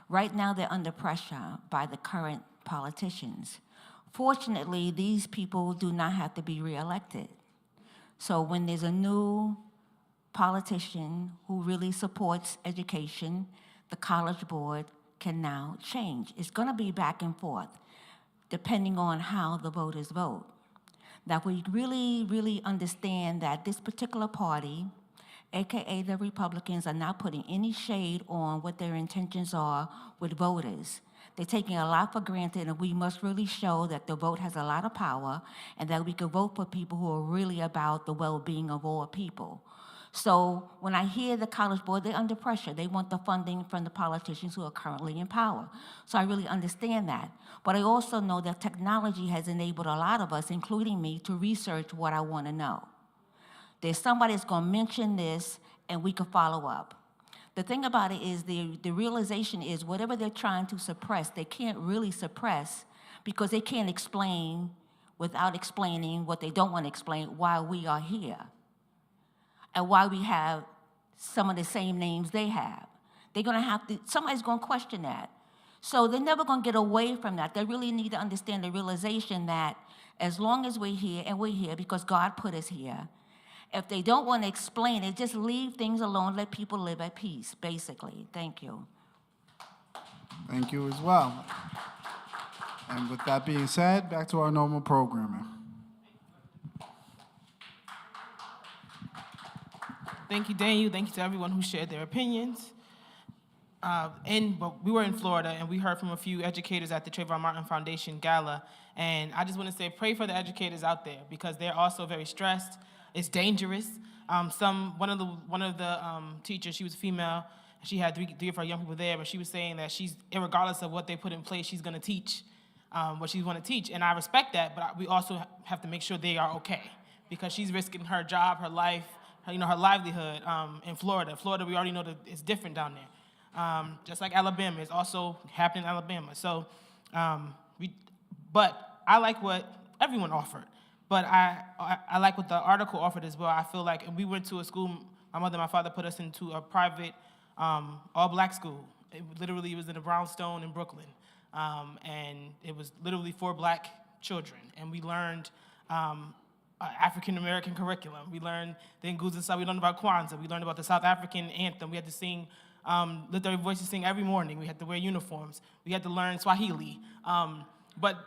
Speaker 10: Right now, they're under pressure by the current politicians. Fortunately, these people do not have to be reelected. So when there's a new politician who really supports education, the College Board can now change. It's going to be back and forth, depending on how the voters vote. That we really, really understand that this particular party, AKA the Republicans, are not putting any shade on what their intentions are with voters. They're taking a lot for granted, and we must really show that the vote has a lot of power and that we can vote for people who are really about the well-being of all people. So when I hear the College Board, they're under pressure. They want the funding from the politicians who are currently in power. So I really understand that. But I also know that technology has enabled a lot of us, including me, to research what I want to know. There's somebody that's going to mention this, and we can follow up. The thing about it is the realization is whatever they're trying to suppress, they can't really suppress, because they can't explain without explaining what they don't want to explain, why we are here and why we have some of the same names they have. They're going to have to, somebody's going to question that. So they're never going to get away from that. They really need to understand the realization that as long as we're here, and we're here because God put us here, if they don't want to explain it, just leave things alone, let people live at peace, basically. Thank you.
Speaker 5: Thank you as well. And with that being said, back to our normal programming.
Speaker 1: Thank you, Daniel. Thank you to everyone who shared their opinions. But we were in Florida, and we heard from a few educators at the Trayvon Martin Foundation Gala. And I just want to say, pray for the educators out there, because they're also very stressed. It's dangerous. One of the teachers, she was female. She had three of her young people there, but she was saying that she's, regardless of what they put in place, she's going to teach what she's going to teach. And I respect that, but we also have to make sure they are okay, because she's risking her job, her life, her livelihood in Florida. Florida, we already know that it's different down there. Just like Alabama, it's also happening in Alabama. So, but I like what everyone offered. But I like what the article offered as well. I feel like, and we went to a school, my mother and my father put us into a private, all-black school. It was in a brownstone in Brooklyn. And it was literally for black children. And we learned African-American curriculum. We learned the Nguzo, we learned about Kwanzaa. We learned about the South African anthem. We had to sing, let our voices sing every morning. We had to wear uniforms. We had to learn Swahili. But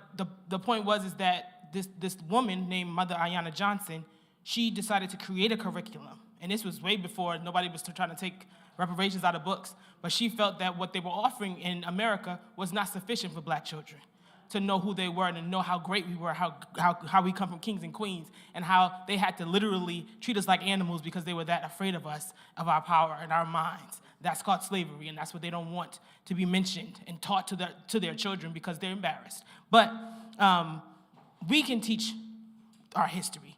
Speaker 1: the point is that this woman named Mother Ayanna Johnson, she decided to create a curriculum. And this was way before nobody was trying to take reparations out of books. But she felt that what they were offering in America was not sufficient for black children to know who they were and to know how great we were, how we come from kings and queens, and how they had to literally treat us like animals because they were that afraid of us, of our power and our minds. That's called slavery, and that's what they don't want to be mentioned and taught to their children because they're embarrassed. But we can teach our history.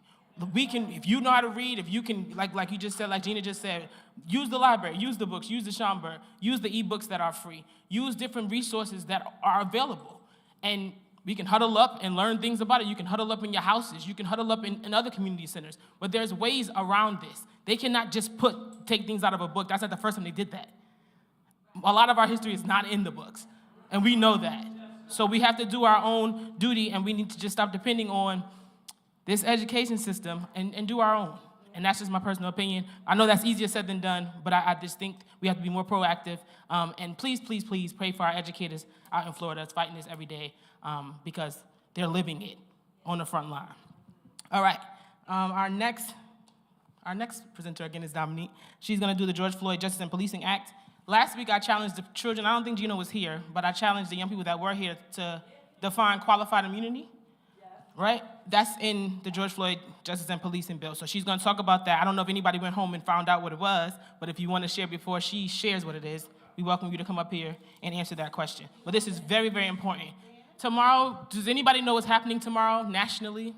Speaker 1: We can, if you know how to read, if you can, like you just said, like Gina just said, use the library, use the books, use the Schomburg, use the ebooks that are free, use different resources that are available. And we can huddle up and learn things about it. You can huddle up in your houses. You can huddle up in other community centers. But there's ways around this. They cannot just take things out of a book. That's not the first time they did that. A lot of our history is not in the books, and we know that. So we have to do our own duty, and we need to just stop depending on this education system and do our own. And that's just my personal opinion. I know that's easier said than done, but I just think we have to be more proactive. And please, please, please pray for our educators out in Florida that's fighting this every day because they're living it on the front line. All right, our next presenter again is Dominique. She's gonna do the George Floyd Justice and Policing Act. Last week I challenged the children, I don't think Gina was here, but I challenged the young people that were here to define qualified immunity. Right? That's in the George Floyd Justice and Policing bill. So she's going to talk about that. I don't know if anybody went home and found out what it was, but if you want to share before she shares what it is, we welcome you to come up here and answer that question. But this is very, very important. Tomorrow, does anybody know what's happening tomorrow nationally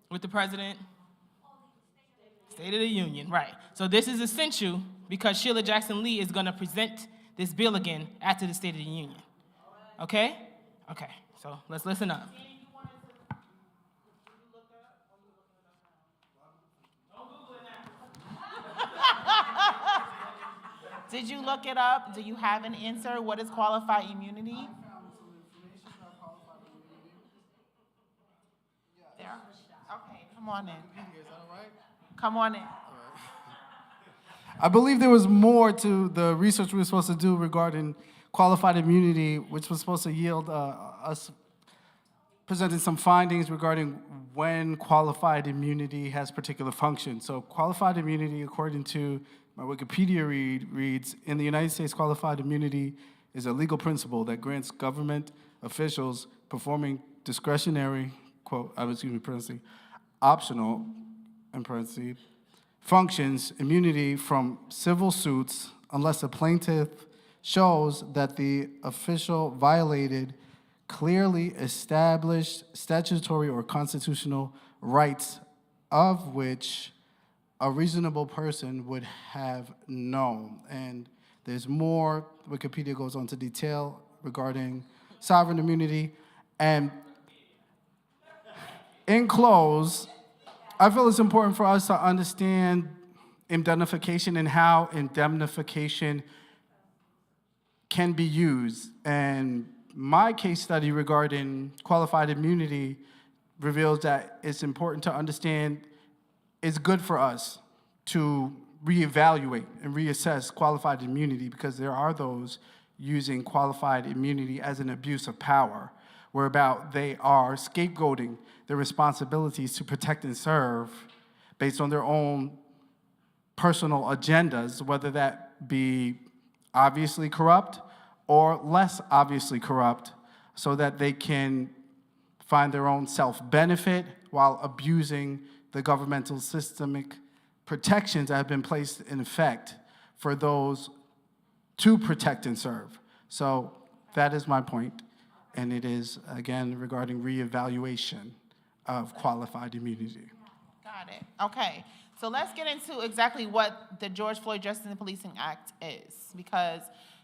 Speaker 1: with the president? State of the Union, right. So this is essential because Sheila Jackson Lee is going to present this bill again after the State of the Union. Okay? Okay, so let's listen up.
Speaker 3: Did you look it up? Do you have an answer? What is qualified immunity? There. Okay, come on in. Come on in.
Speaker 5: I believe there was more to the research we were supposed to do regarding qualified immunity, which was supposed to yield us presenting some findings regarding when qualified immunity has particular functions. So qualified immunity, according to my Wikipedia reads, in the United States, qualified immunity is a legal principle that grants government officials performing discretionary, optional, in parentheses, functions, immunity from civil suits unless the plaintiff shows that the official violated clearly established statutory or constitutional rights of which a reasonable person would have known. And there's more. Wikipedia goes on to detail regarding sovereign immunity. And in close, I feel it's important for us to understand indemnification and how indemnification can be used. And my case study regarding qualified immunity reveals that it's important to understand it's good for us to reevaluate and reassess qualified immunity because there are those using qualified immunity as an abuse of power, whereby they are scapegoating their responsibilities to protect and serve based on their own personal agendas, whether that be obviously corrupt or less obviously corrupt, so that they can find their own self-benefit while abusing the governmental systemic protections that have been placed in effect for those to protect and serve. So that is my point, and it is, again, regarding reevaluation of qualified immunity.
Speaker 3: Got it. Okay. So let's get into exactly what the George Floyd Justice and Policing Act is, because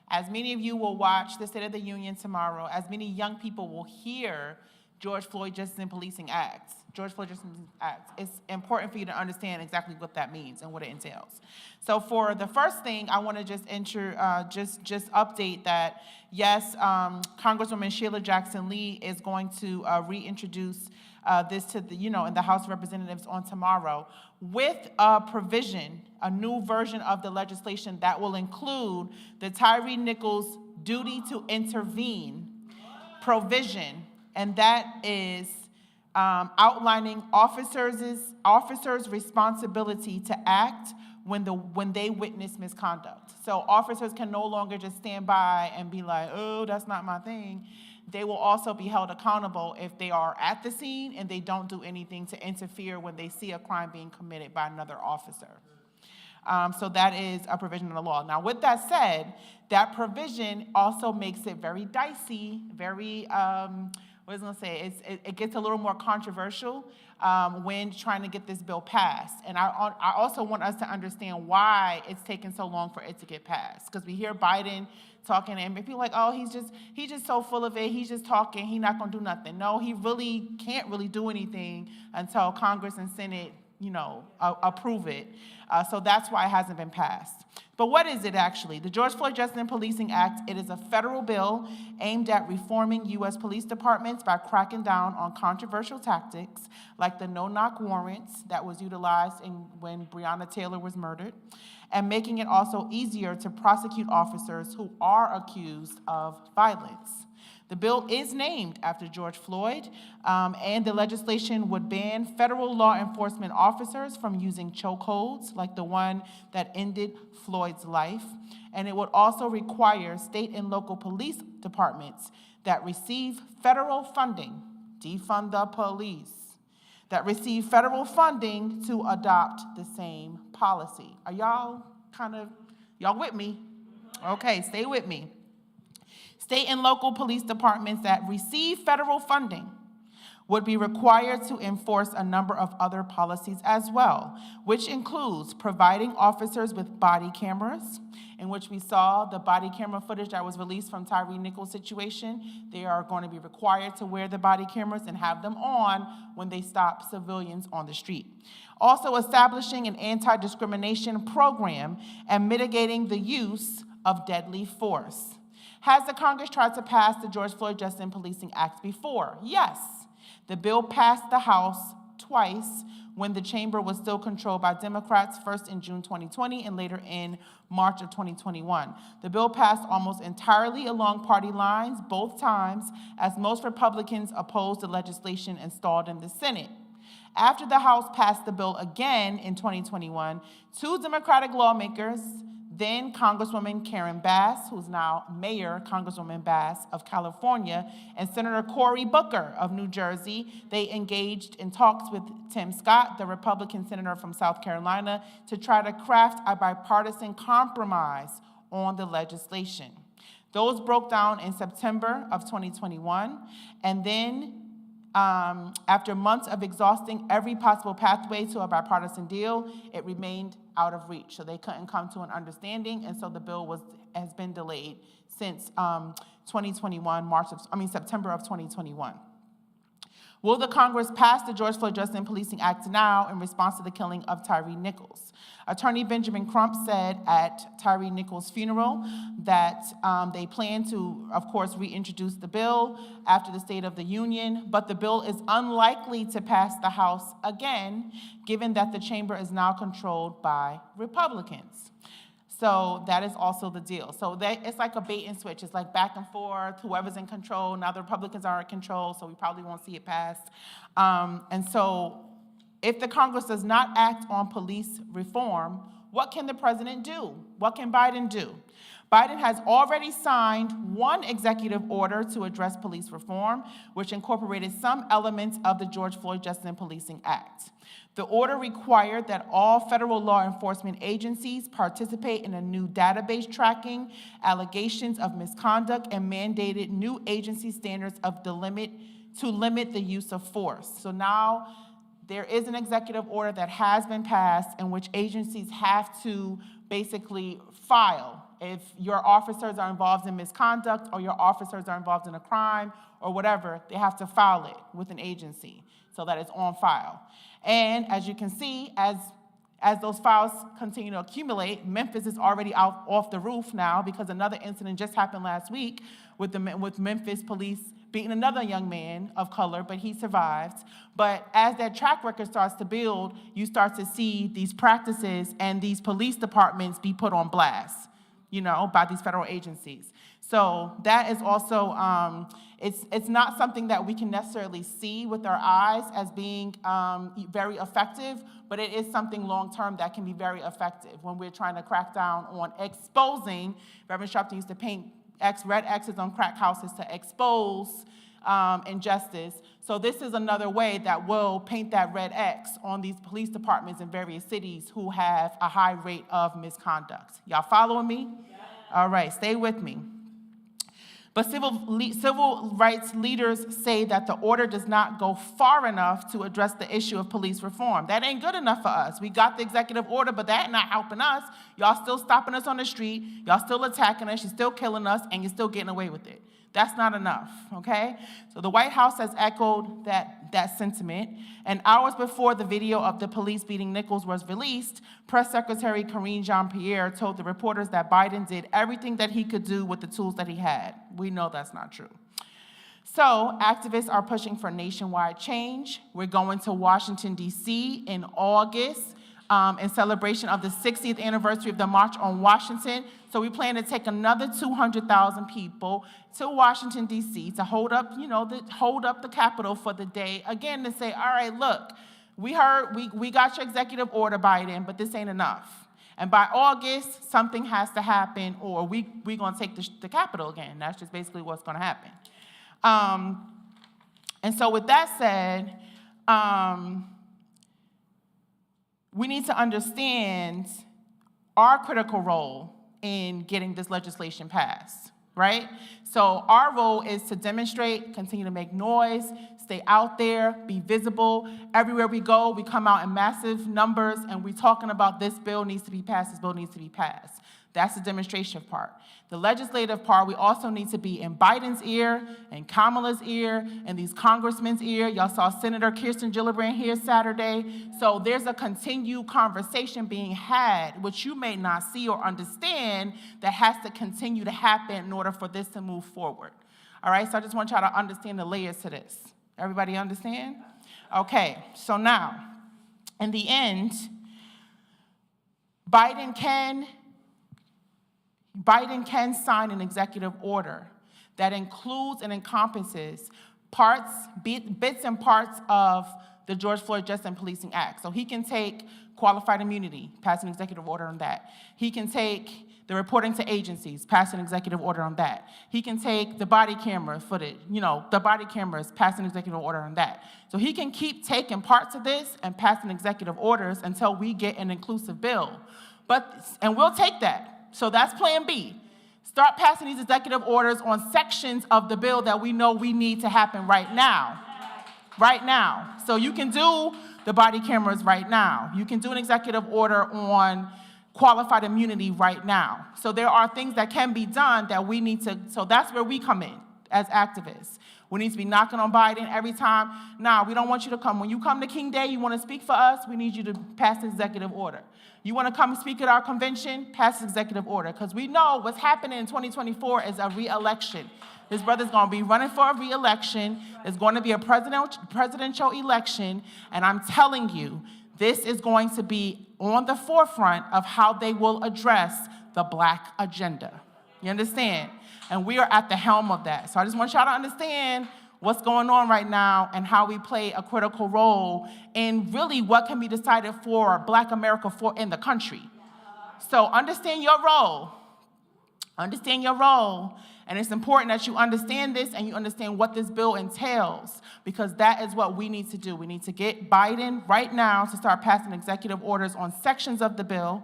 Speaker 3: as many of you will watch the State of the Union tomorrow, as many young people will hear George Floyd Justice and Policing Act, George Floyd Justice and Policing Act, it's important for you to understand exactly what that means and what it entails. So for the first thing, I want to just update that, yes, Congresswoman Sheila Jackson Lee is going to reintroduce this to the, in the House of Representatives on tomorrow, with a provision, a new version of the legislation that will include the Tyre Nichols duty to intervene provision, and that is outlining officers' responsibility to act when they witness misconduct. So officers can no longer just stand by and be like, oh, that's not my thing. They will also be held accountable if they are at the scene and they don't do anything to interfere when they see a crime being committed by another officer. So that is a provision in the law. Now, with that said, that provision also makes it very dicey, very, it gets a little more controversial when trying to get this bill passed. And I also want us to understand why it's taken so long for it to get passed. Because we hear Biden talking, and people are like, oh, he's just so full of it, he's just talking, he's not gonna do nothing. No, he really can't really do anything until Congress and Senate, approve it. So that's why it hasn't been passed. But what is it actually? The George Floyd Justice and Policing Act, it is a federal bill aimed at reforming U.S. police departments by cracking down on controversial tactics like the no-knock warrants that was utilized when Breonna Taylor was murdered, and making it also easier to prosecute officers who are accused of violence. The bill is named after George Floyd, and the legislation would ban federal law enforcement officers from using chokeholds like the one that ended Floyd's life. And it would also require state and local police departments that receive federal funding, defund the police, that receive federal funding to adopt the same policy. Are y'all with me? Okay, stay with me. State and local police departments that receive federal funding would be required to enforce a number of other policies as well, which includes providing officers with body cameras, in which we saw the body camera footage that was released from Tyre Nichols' situation. They are going to be required to wear the body cameras and have them on when they stop civilians on the street. Also establishing an anti-discrimination program and mitigating the use of deadly force. Has the Congress tried to pass the George Floyd Justice and Policing Act before? Yes. The bill passed the House twice when the chamber was still controlled by Democrats, first in June 2020 and later in March of 2021. The bill passed almost entirely along party lines both times, as most Republicans opposed the legislation and stalled in the Senate. After the House passed the bill again in 2021, two Democratic lawmakers, then Congresswoman Karen Bass, who's now Mayor Congresswoman Bass of California, and Senator Cory Booker of New Jersey, they engaged in talks with Tim Scott, the Republican senator from South Carolina, to try to craft a bipartisan compromise on the legislation. Those broke down in September of 2021, and then after months of exhausting every possible pathway to a bipartisan deal, it remained out of reach. So they couldn't come to an understanding, and so the bill has been delayed since September of 2021. Will the Congress pass the George Floyd Justice and Policing Act now in response to the killing of Tyre Nichols? Attorney Benjamin Crump said at Tyre Nichols' funeral that they plan to, of course, reintroduce the bill after the State of the Union, but the bill is unlikely to pass the House again, given that the chamber is now controlled by Republicans. So that is also the deal. So it's like a bait and switch. It's like back and forth. Whoever's in control, now the Republicans are in control, so we probably won't see it passed. And so if the Congress does not act on police reform, what can the president do? What can Biden do? Biden has already signed one executive order to address police reform, which incorporated some elements of the George Floyd Justice and Policing Act. The order required that all federal law enforcement agencies participate in a new database tracking allegations of misconduct and mandated new agency standards to limit the use of force. So now there is an executive order that has been passed in which agencies have to basically file if your officers are involved in misconduct or your officers are involved in a crime or whatever, they have to file it with an agency so that it's on file. And as you can see, as those files continue to accumulate, Memphis is already off the roof now because another incident just happened last week with Memphis police beating another young man of color, but he survived. But as that track record starts to build, you start to see these practices and these police departments be put on blast, by these federal agencies. So that is also, it's not something that we can necessarily see with our eyes as being very effective, but it is something long-term that can be very effective when we're trying to crack down on exposing. Reverend Sharpton used to paint red X's on crack houses to expose injustice. So this is another way that will paint that red X on these police departments in various cities who have a high rate of misconduct. Y'all following me? Yeah. All right, stay with me. But civil rights leaders say that the order does not go far enough to address the issue of police reform. That ain't good enough for us. We got the executive order, but that not helping us. Y'all still stopping us on the street. Y'all still attacking us. You're still killing us, and you're still getting away with it. That's not enough, okay? So the White House has echoed that sentiment. And hours before the video of the police beating Nichols was released, Press Secretary Karine Jean-Pierre told the reporters that Biden did everything that he could do with the tools that he had. We know that's not true. So activists are pushing for nationwide change. We're going to Washington, D.C. in August in celebration of the 60th anniversary of the March on Washington. So we plan to take another 200,000 people to Washington, D.C. to hold up, hold up the Capitol for the day, again, to say, all right, look, we heard, we got your executive order, Biden, but this ain't enough. And by August, something has to happen, or we're going to take the Capitol again. That's just basically what's going to happen. And so with that said, we need to understand our critical role in getting this legislation passed, right? So our role is to demonstrate, continue to make noise, stay out there, be visible. Everywhere we go, we come out in massive numbers, and we're talking about this bill needs to be passed, this bill needs to be passed. That's the demonstration part. The legislative part, we also need to be in Biden's ear, and Kamala's ear, and these congressmen's ear. Y'all saw Senator Kirsten Gillibrand here Saturday. So there's a continued conversation being had, which you may not see or understand, that has to continue to happen in order for this to move forward. All right, so I just want y'all to understand the layers to this. Everybody understand? Okay, so now, in the end, Biden can sign an executive order that includes and encompasses bits and parts of the George Floyd Justice and Policing Act. So he can take qualified immunity, pass an executive order on that. He can take the reporting to agencies, pass an executive order on that. He can take the body camera footage, the body cameras, pass an executive order on that. So he can keep taking parts of this and passing executive orders until we get an inclusive bill. And we'll take that. So that's plan B. Start passing these executive orders on sections of the bill that we know we need to happen right now. Right now. So you can do the body cameras right now. You can do an executive order on qualified immunity right now. So there are things that can be done that we need to, so that's where we come in as activists. We need to be knocking on Biden every time. Nah, we don't want you to come. When you come to King Day, you want to speak for us, we need you to pass the executive order. You want to come speak at our convention, pass the executive order. Because we know what's happening in 2024 is a re-election. This brother's going to be running for a re-election. There's going to be a presidential election. And I'm telling you, this is going to be on the forefront of how they will address the Black agenda. You understand? And we are at the helm of that. So I just want y'all to understand what's going on right now and how we play a critical role in really what can be decided for Black America in the country. So understand your role. Understand your role. And it's important that you understand this and you understand what this bill entails, because that is what we need to do. We need to get Biden right now to start passing executive orders on sections of the bill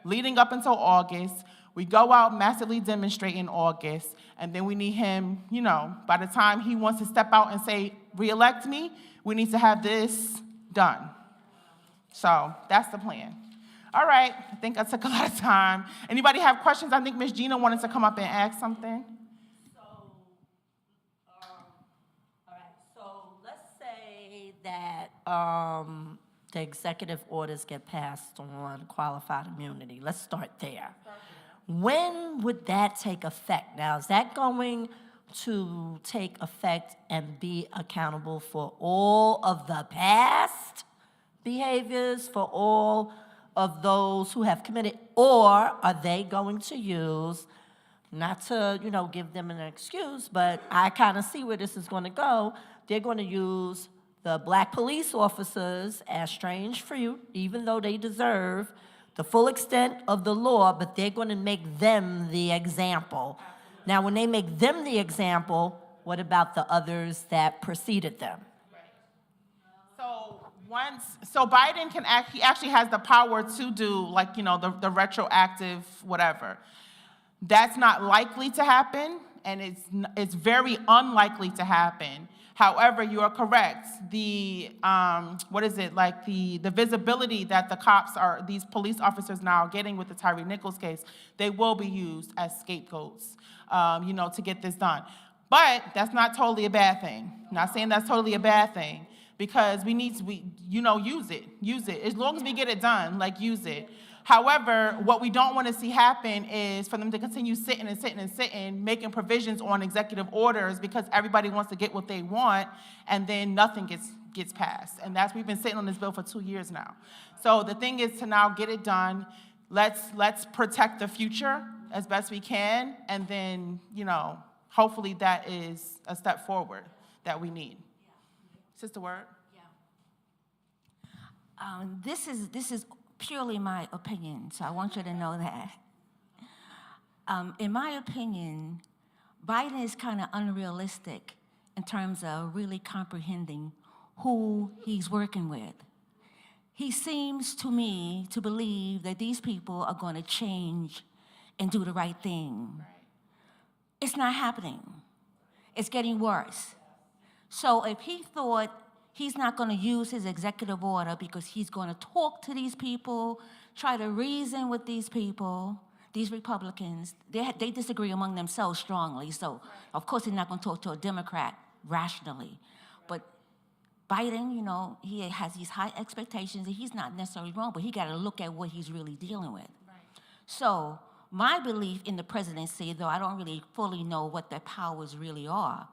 Speaker 3: leading up until August. We go out, massively demonstrate in August, and then we need him, by the time he wants to step out and say, re-elect me, we need to have this done. So that's the plan. All right, I think I took a lot of time. Anybody have questions? I think Ms. Gina wanted to come up and ask something.
Speaker 7: So let's say that the executive orders get passed on qualified immunity. Let's start there. When would that take effect? Now, is that going to take effect and be accountable for all of the past behaviors, for all of those who have committed, or are they going to use, not to, give them an excuse, but I kind of see where this is going to go, they're going to use the black police officers as strange fruit, even though they deserve the full extent of the law, but they're going to make them the example. Now, when they make them the what about the others that preceded them?
Speaker 3: So Biden he actually has the power to do the retroactive whatever. That's not likely to happen, and it's very unlikely to happen. However, you are correct. The the visibility that these police officers now are getting with the Tyre Nichols case, they will be used as scapegoats, to get this done. But that's not totally a bad thing. I'm not saying that's totally a bad thing, because we need to, use it. As long as we get it done, use it. However, what we don't want to see happen is for them to continue sitting, making provisions on executive orders because everybody wants to get what they want, and then nothing gets passed. And we've been sitting on this bill for 2 years now. So the thing is to now get it done. Let's protect the future as best we can, and then, hopefully that is a step forward that we need. Sister Word?
Speaker 10: This is purely my opinion, so I want you to know that. In my opinion, Biden is kind of unrealistic in terms of really comprehending who he's working with. He seems to me to believe that these people are going to change and do the right thing. It's not happening. It's getting worse. So if he thought he's not going to use his executive order because he's going to talk to these people, try to reason with these people, these Republicans, they disagree among themselves strongly. So, of course, he's not going to talk to a Democrat rationally. But Biden, he has these high expectations, and he's not necessarily wrong, but he got to look at what he's really dealing with. Right. So my belief in the presidency, though I don't really fully know what their powers really are,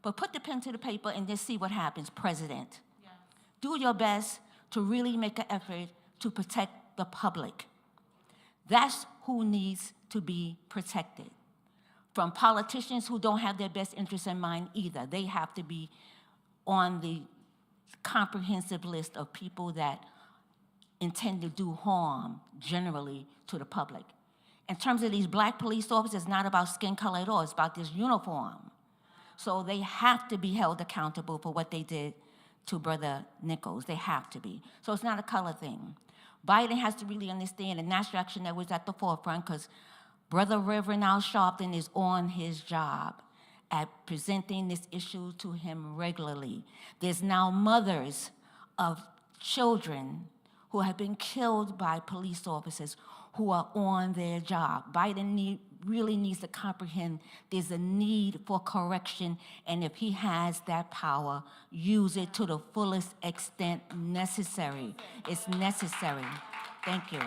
Speaker 10: but put the pen to the paper and just see what happens, President. Yes. Do your best to really make an effort to protect the public. That's who needs to be protected. From politicians who don't have their best interests in mind either. They have to be on the comprehensive list of people that intend to do harm generally to the public. In terms of these black police officers, it's not about skin color at all. It's about this uniform. So they have to be held accountable for what they did to Brother Nichols. They have to be. So it's not a color thing. Biden has to really understand, and that's the action that was at the forefront, because Brother Reverend Al Sharpton is on his job at presenting this issue to him regularly. There's now mothers of children who have been killed by police officers who are on their job. Biden really needs to comprehend there's a need for correction, and if he has that power, use it to the fullest extent necessary. It's necessary. Thank you.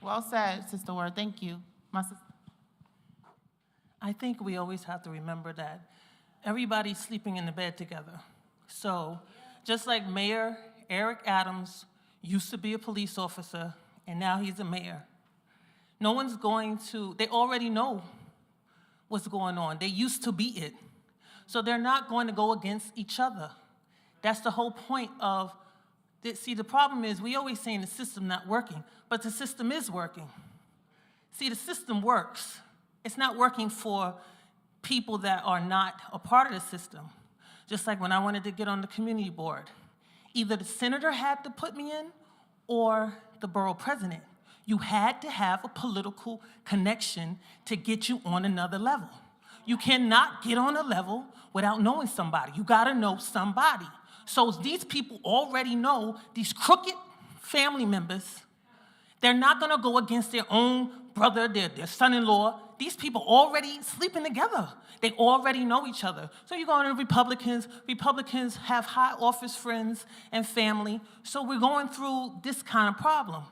Speaker 3: Well said, Sister Word. Thank you. My sister.
Speaker 11: I think we always have to remember that everybody's sleeping in the bed together. So just like Mayor Eric Adams used to be a police officer, and now he's a mayor, no one's going to, they already know what's going on. They used to be it. So they're not going to go against each other. That's the whole point of See, the problem is we always saying the system not working, but the system is working. See, the system works. It's not working for people that are not a part of the system. Just like when I wanted to get on the community board. Either the senator had to put me in or the borough president. You had to have a political connection to get you on another level. You cannot get on a level without knowing somebody. You gotta know somebody. So these people already know, these crooked family members, they're not gonna go against their own brother, their son-in-law. These people already sleeping together. They already know each other. So you go into Republicans. Republicans have high office friends and family. So we're going through this kind of problem.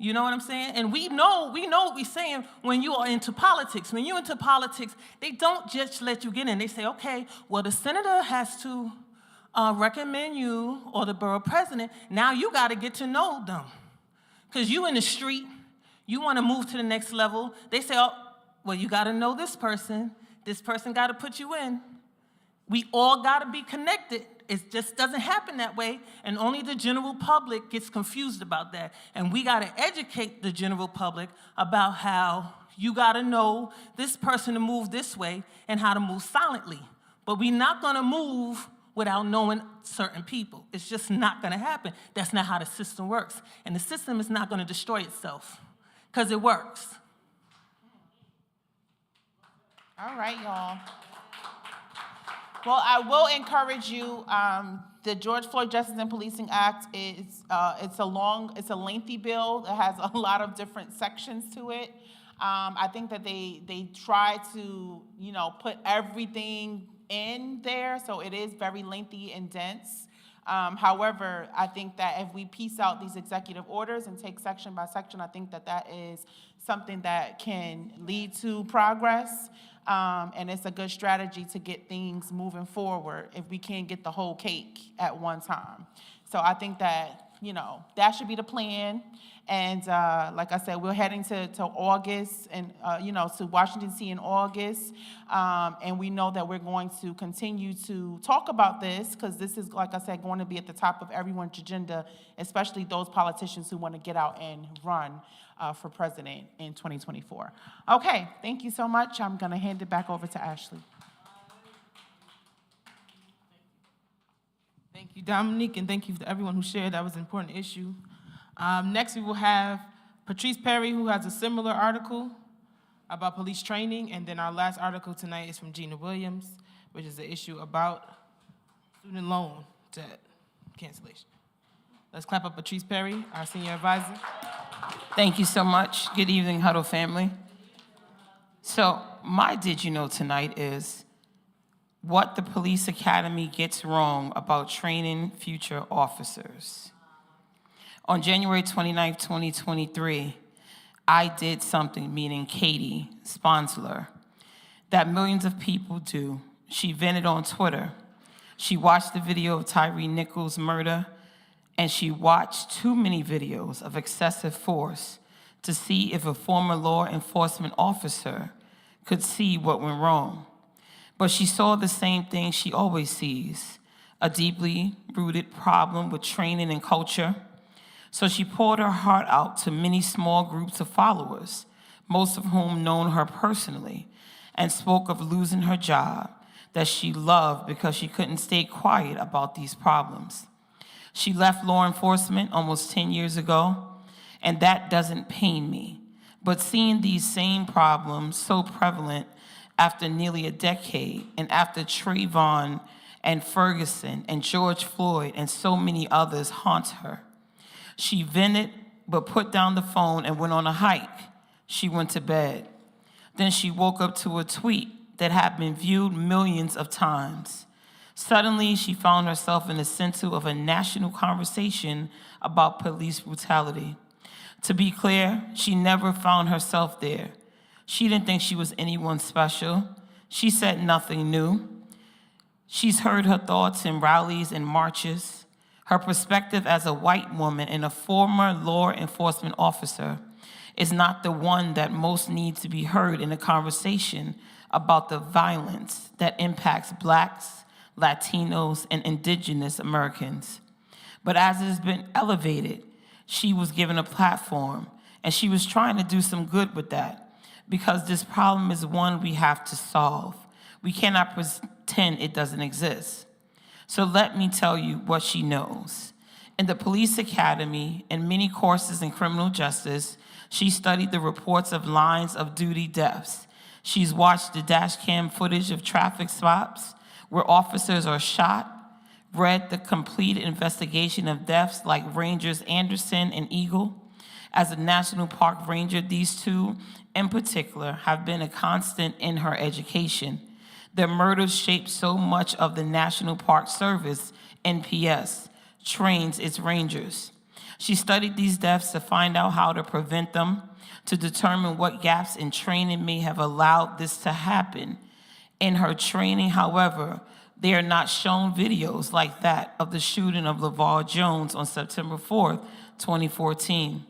Speaker 11: You know what I'm saying? And we know what we're saying when you are into politics. When you're into politics, they don't just let you get in. They say, okay, well, the senator has to recommend you, or the borough president. Now you got to get to know them. Because you in the street, you want to move to the next level. They say, oh, well, you got to know this person. This person got to put you in. We all got to be connected. It just doesn't happen that way, and only the general public gets confused about that. And we got to educate the general public about how you got to know this person to move this way and how to move silently. But we're not going to move without knowing certain people. It's just not going to happen. That's not how the system works. And the system is not going to destroy itself because it works.
Speaker 3: All right, y'all. Well, I will encourage you. The George Floyd Justice and Policing Act is it's a lengthy bill. It has a lot of different sections to it. I think that they try to put everything in there, so it is very lengthy and dense. However, I think that if we piece out these executive orders and take section by section, I think that that is something that can lead to progress. And it's a good strategy to get things moving forward if we can't get the whole cake at one time. So I think that, that should be the plan. And like I said, we're heading to August and, to Washington, D.C. in August. And we know that we're going to continue to talk about this because this is, like I said, going to be at the top of everyone's agenda, especially those politicians who want to get out and run for president in 2024. Okay, thank you so much. I'm going to hand it back over to Ashley.
Speaker 1: Thank you, Dominique, and thank you to everyone who shared. That was an important issue. Next, we will have Patrice Perry, who has a similar article about police training, and then our last article tonight is from Gina Williams, which is the issue about student loan debt cancellation. Let's clap up Patrice Perry, our senior advisor.
Speaker 12: Thank you so much. Good evening, Huddle family. So my Did You Know tonight is what the police academy gets wrong about training future officers. On January 29, 2023, I did something, meaning Katie Sponsler, that millions of people do. She vented on Twitter. She watched the video of Tyree Nichols' murder, and she watched too many videos of excessive force to see if a former law enforcement officer could see what went wrong. But she saw the same thing she always sees, a deeply rooted problem with training and culture. So she poured her heart out to many small groups of followers, most of whom known her personally, and spoke of losing her job that she loved because she couldn't stay quiet about these problems. She left law enforcement almost 10 years ago, and that doesn't pain me. But seeing these same problems so prevalent after nearly a decade, and after Trayvon and Ferguson and George Floyd and so many others haunts her. She vented, but put down the phone and went on a hike. She went to bed. Then she woke up to a tweet that had been viewed millions of times. Suddenly, she found herself in the center of a national conversation about police brutality. To be clear, she never found herself there. She didn't think she was anyone special. She said nothing new. She's heard her thoughts in rallies and marches. Her perspective as a white woman and a former law enforcement officer is not the one that most needs to be heard in a conversation about the violence that impacts Blacks, Latinos, and Indigenous Americans. But as it has been elevated, she was given a platform, and she was trying to do some good with that, because this problem is one we have to solve. We cannot pretend it doesn't exist. So let me tell you what she knows. In the police academy and many courses in criminal justice, she studied the reports of lines of duty deaths. She's watched the dash cam footage of traffic stops where officers are shot, read the complete investigation of deaths like Rangers Anderson and Eagle. As a National Park Ranger, these two in particular have been a constant in her education. Their murders shaped so much of the National Park Service, NPS, trains its rangers. She studied these deaths to find out how to prevent them, to determine what gaps in training may have allowed this to happen. In her training, however, they are not shown videos like that of the shooting of LaVar Jones on September 4th, 2014.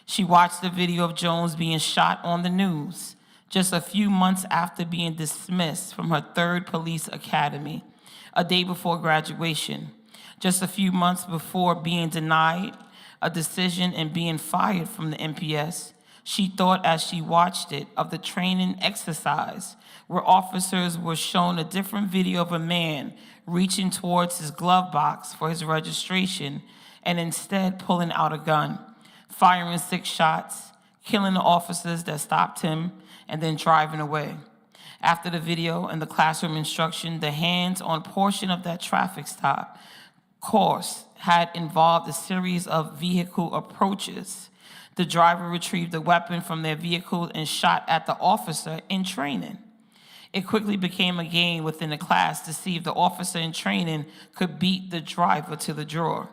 Speaker 12: She watched the video of Jones being shot on the news just a few months after being dismissed from her third police academy, a day before graduation, just a few months before being denied a decision and being fired from the NPS. She thought as she watched it of the training exercise where officers were shown a different video of a man reaching towards his glove box for his registration and instead pulling out a gun, firing 6 shots, killing the officers that stopped him, and then driving away. After the video and the classroom instruction, the hands-on portion of that traffic stop course had involved a series of vehicle approaches. The driver retrieved a weapon from their vehicle and shot at the officer in training. It quickly became a game within the class to see if the officer in training could beat the driver to the drawer.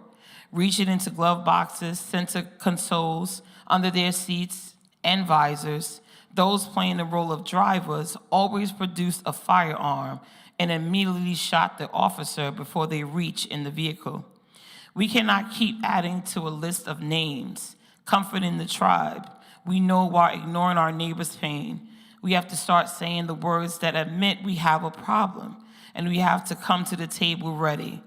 Speaker 12: Reaching into glove boxes, center consoles, under their seats and visors, those playing the role of drivers always produced a firearm and immediately shot the officer before they reach in the vehicle. We cannot keep adding to a list of names, comforting the tribe we know while ignoring our neighbor's pain. We have to start saying the words that admit we have a problem, and we have to come to the table ready.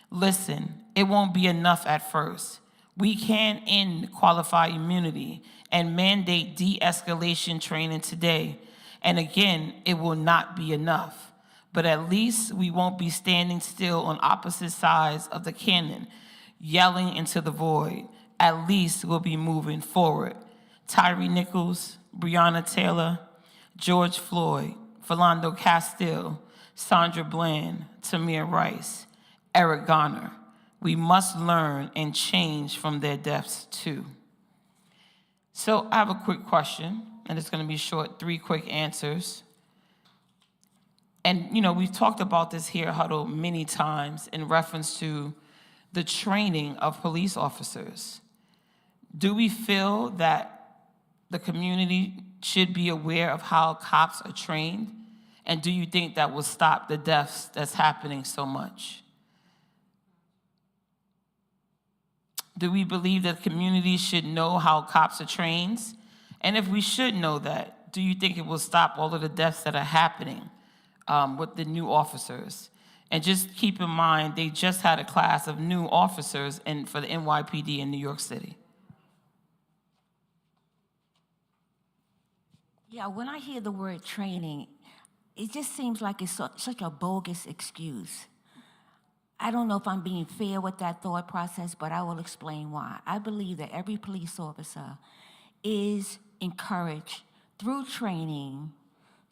Speaker 12: Listen, it won't be enough at first. We can end qualified immunity and mandate de-escalation training today. And again, it will not be enough. But at least we won't be standing still on opposite sides of the cannon, yelling into the void. At least we'll be moving forward. Tyree Nichols, Breonna Taylor, George Floyd, Philando Castile, Sandra Bland, Tamir Rice, Eric Garner. We must learn and change from their deaths too. So I have a quick question, and it's going to be short, 3 quick answers. And, we've talked about this here at Huddle many times in reference to the training of police officers. Do we feel that the community should be aware of how cops are trained? And do you think that will stop the deaths that's happening so much? Do we believe that communities should know how cops are trained? And if we should know that, do you think it will stop all of the deaths that are happening with the new officers? And just keep in mind, they just had a class of new officers for the NYPD in New York City.
Speaker 10: Yeah, when I hear the word training, it just seems like it's such a bogus excuse. I don't know if I'm being fair with that thought process, but I will explain why. I believe that every police officer is encouraged through training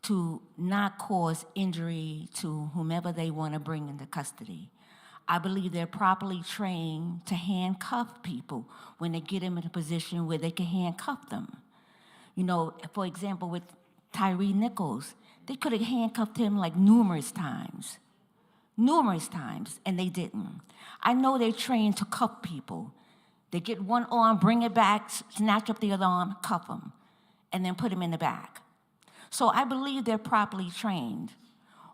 Speaker 10: to not cause injury to whomever they want to bring into custody. I believe they're properly trained to handcuff people when they get them in a position where they can handcuff them. For example, with Tyree Nichols, they could have handcuffed him like numerous times, and they didn't. I know they're trained to cuff people. They get one arm, bring it back, snatch up the other arm, cuff them, and then put them in the back. So I believe they're properly trained.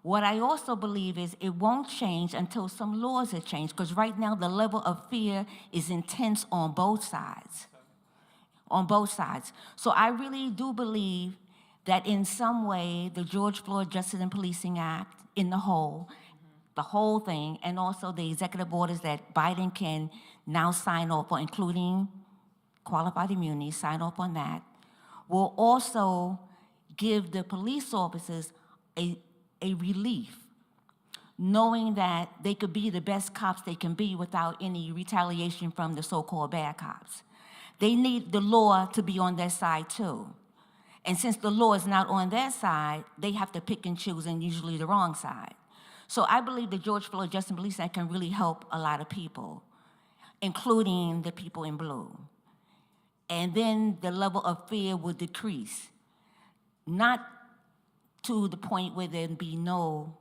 Speaker 10: What I also believe is it won't change until some laws are changed, because right now the level of fear is intense on both sides. So I really do believe that in some way the George Floyd Justice and Policing Act in the whole the whole thing, and also the executive orders that Biden can now sign off on, including qualified immunity, sign off on that, will also give the police officers a relief, knowing that they could be the best cops they can be without any retaliation from the so-called bad cops. They need the law to be on their side too. And since the law is not on their side, they have to pick and choose, and usually the wrong side. So I believe the George Floyd Justice Police Act can really help a lot of people, including the people in blue. And then the level of fear will decrease, not to the point where there'd be no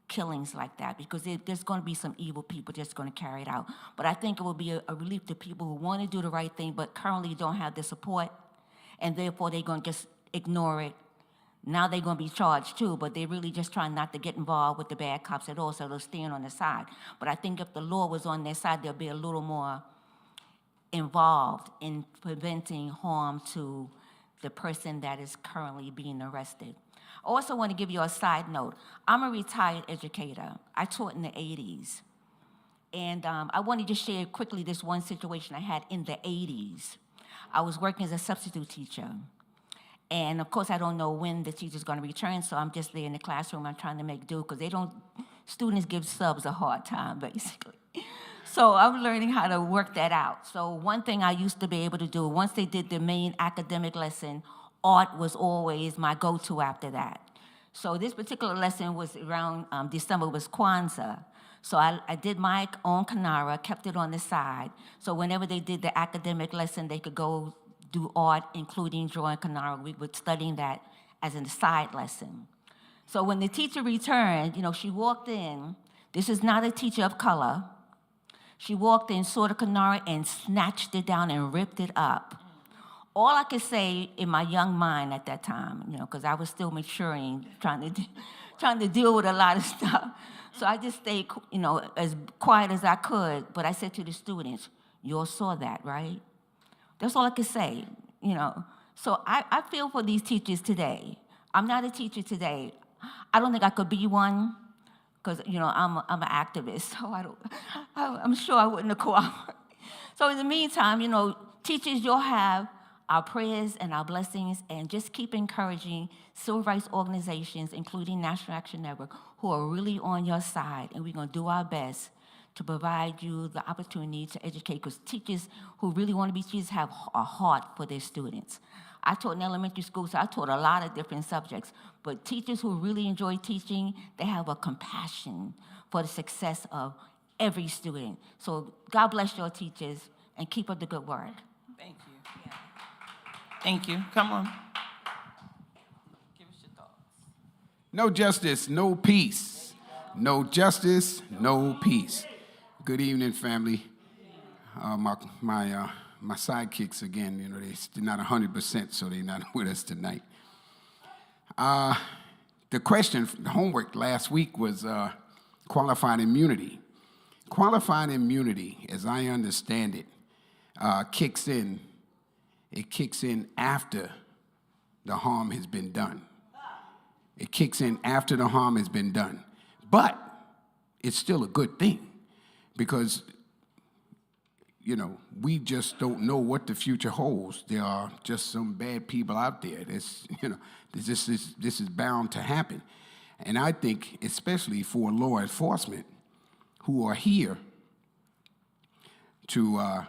Speaker 10: killings like that, because there's going to be some evil people just going to carry it out. But I think it will be a relief to people who want to do the right thing but currently don't have the support, and therefore they're going to just ignore it. Now they're going to be charged too, but they're really just trying not to get involved with the bad cops at all, so they'll stand on the side. But I think if the law was on their side, they'll be a little more involved in preventing harm to the person that is currently being arrested. I also want to give you a side note. I'm a retired educator. I taught in the 80s. And I wanted to share quickly this one situation I had in the 80s. I was working as a substitute teacher. And of course, I don't know when the teacher's going to return, so I'm just there in the classroom. I'm trying to make do, because students give subs a hard time, basically. So I'm learning how to work that out. So one thing I used to be able to do, once they did the main academic lesson, art was always my go-to after that. So this particular lesson was around December, was Kwanzaa. So I did my own Kanara, kept it on the side. So whenever they did the academic lesson, they could go do art, including drawing Kanara. We were studying that as a side lesson. So when the teacher returned, she walked in. This is not a teacher of color. She walked in, saw the Kanara, and snatched it down and ripped it up. All I could say in my young mind at that time, because I was still maturing, trying to deal with a lot of stuff. So I just stayed, as quiet as I could. But I said to the students, "You all saw that, right?" That's all I could say, So I feel for these teachers today. I'm not a teacher today. I don't think I could be one, because I'm an activist, so I'm sure I wouldn't have cooperated. So in the meantime, teachers, you'll have our prayers and our blessings, and just keep encouraging civil rights organizations, including National Action Network, who are really on your side, and we're going to do our best to provide you the opportunity to educate, because teachers who really want to be teachers have a heart for their students. I taught in elementary school, so I taught a lot of different subjects, but teachers who really enjoy teaching, they have a compassion for the success of every student. So God bless your teachers, and keep up the good work.
Speaker 12: Thank you. Thank you. Come on. Give us your thoughts.
Speaker 13: No justice, no peace. No justice, no peace. Good evening, family. My sidekicks again, they're not 100%, so they're not with us tonight. The question, the homework last week was qualified immunity. Qualified immunity, as I understand it, kicks in. It kicks in after the harm has been done. It kicks in after the harm has been done. But it's still a good thing, because, we just don't know what the future holds. There are just some bad people out there. This is bound to happen. And I think, especially for law enforcement, who are here to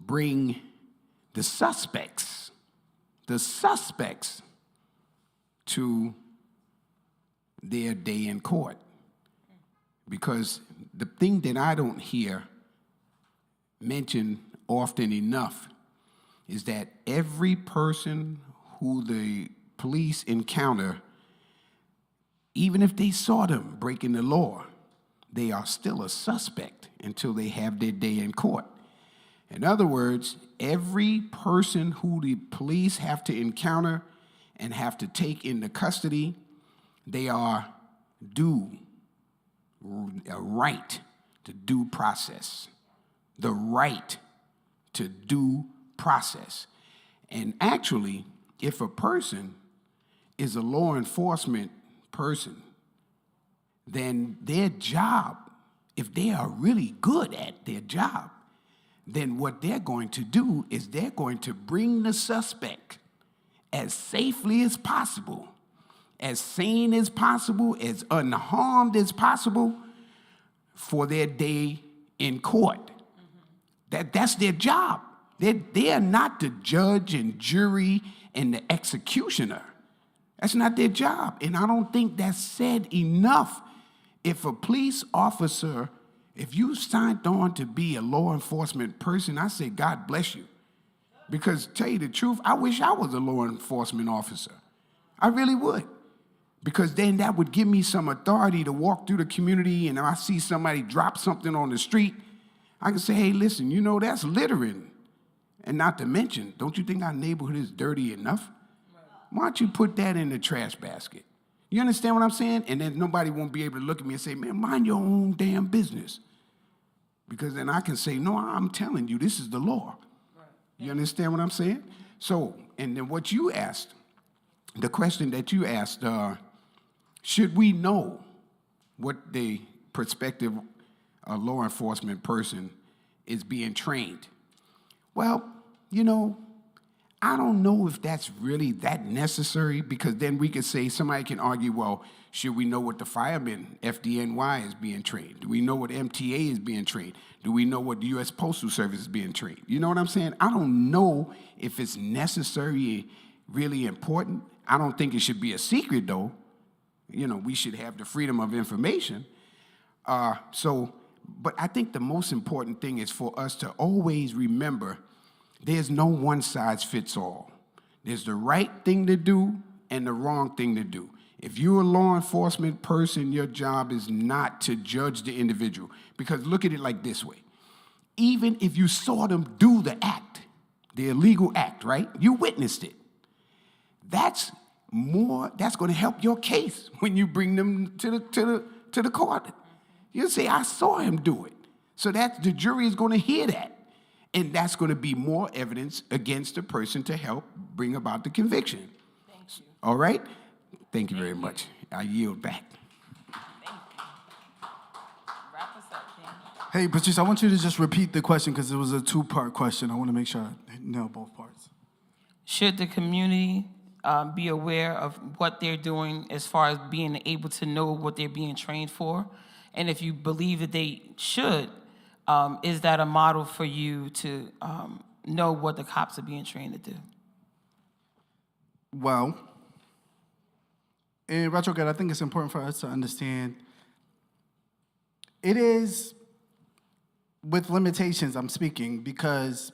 Speaker 13: bring the suspects to their day in court. Because the thing that I don't hear mentioned often enough is that every person who the police encounter, even if they saw them breaking the law, they are still a suspect until they have their day in court. In other words, every person who the police have to encounter and have to take into custody, they are due a right to due process. The right to due process. And actually, if a person is a law enforcement person, then their job, if they are really good at their job, then what they're going to do is they're going to bring the suspect as safely as possible, as sane as possible, as unharmed as possible for their day in court. That's their job. They are not the judge and jury and the executioner. That's not their job. And I don't think that's said enough. If a police officer, if you signed on to be a law enforcement person, I say, God bless you. Because to tell you the truth, I wish I was a law enforcement officer. I really would. Because then that would give me some authority to walk through the community, and if I see somebody drop something on the street, I can say, hey, listen, you know, that's littering. And not to mention, don't you think our neighborhood is dirty enough? Why don't you put that in the trash basket? You understand what I'm saying? And then nobody won't be able to look at me and say, man, mind your own damn business. Because then I can say, no, I'm telling you, this is the law. You understand what I'm saying? So, and then what you asked, the question that you asked, should we know what the prospective law enforcement person is being trained? Well, you know, I don't know if that's really that necessary, because then we could say, somebody can argue, well, should we know what the firemen, FDNY, is being trained? Do we know what MTA is being trained? Do we know what the U.S. Postal Service is being trained? You know what I'm saying? I don't know if it's necessary, really important. I don't think it should be a secret, though. You know, we should have the freedom of information. But I think the most important thing is for us to always remember there's no one size fits all. There's the right thing to do and the wrong thing to do. If you're a law enforcement person, your job is not to judge the individual. Because look at it like this way. Even if you saw them do the act, the illegal act, right? You witnessed it. That's going to help your case when you bring them to the court. You'll say, I saw him do it. So that the jury is going to hear that. And that's going to be more evidence against the person to help bring about the conviction.
Speaker 1: Thank you.
Speaker 13: All right? Thank you very much. I yield back.
Speaker 1: Wrap us up, King.
Speaker 5: Hey, Patrice, I want you to just repeat the question because it was a two-part question. I want to make sure I nail both parts.
Speaker 12: Should the community be aware of what they're doing as far as being able to know what they're being trained for? And if you believe that they should, is that a model for you to know what the cops are being trained to do?
Speaker 5: Well, in retrograde, I think it's important for us to understand it is with limitations I'm speaking, because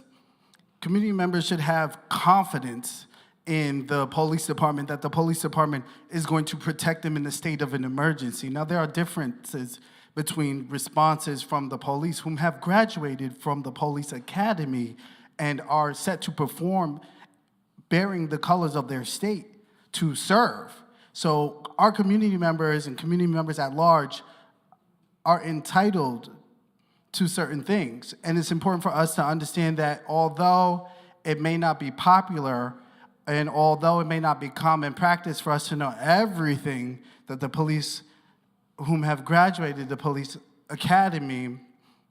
Speaker 5: community members should have confidence in the police department, that the police department is going to protect them in the state of an emergency. Now, there are differences between responses from the police whom have graduated from the police academy and are set to perform bearing the colors of their state to serve. So our community members and community members at large are entitled to certain things. And it's important for us to understand that although it may not be popular and although it may not be common practice for us to know everything that the police whom have graduated the police academy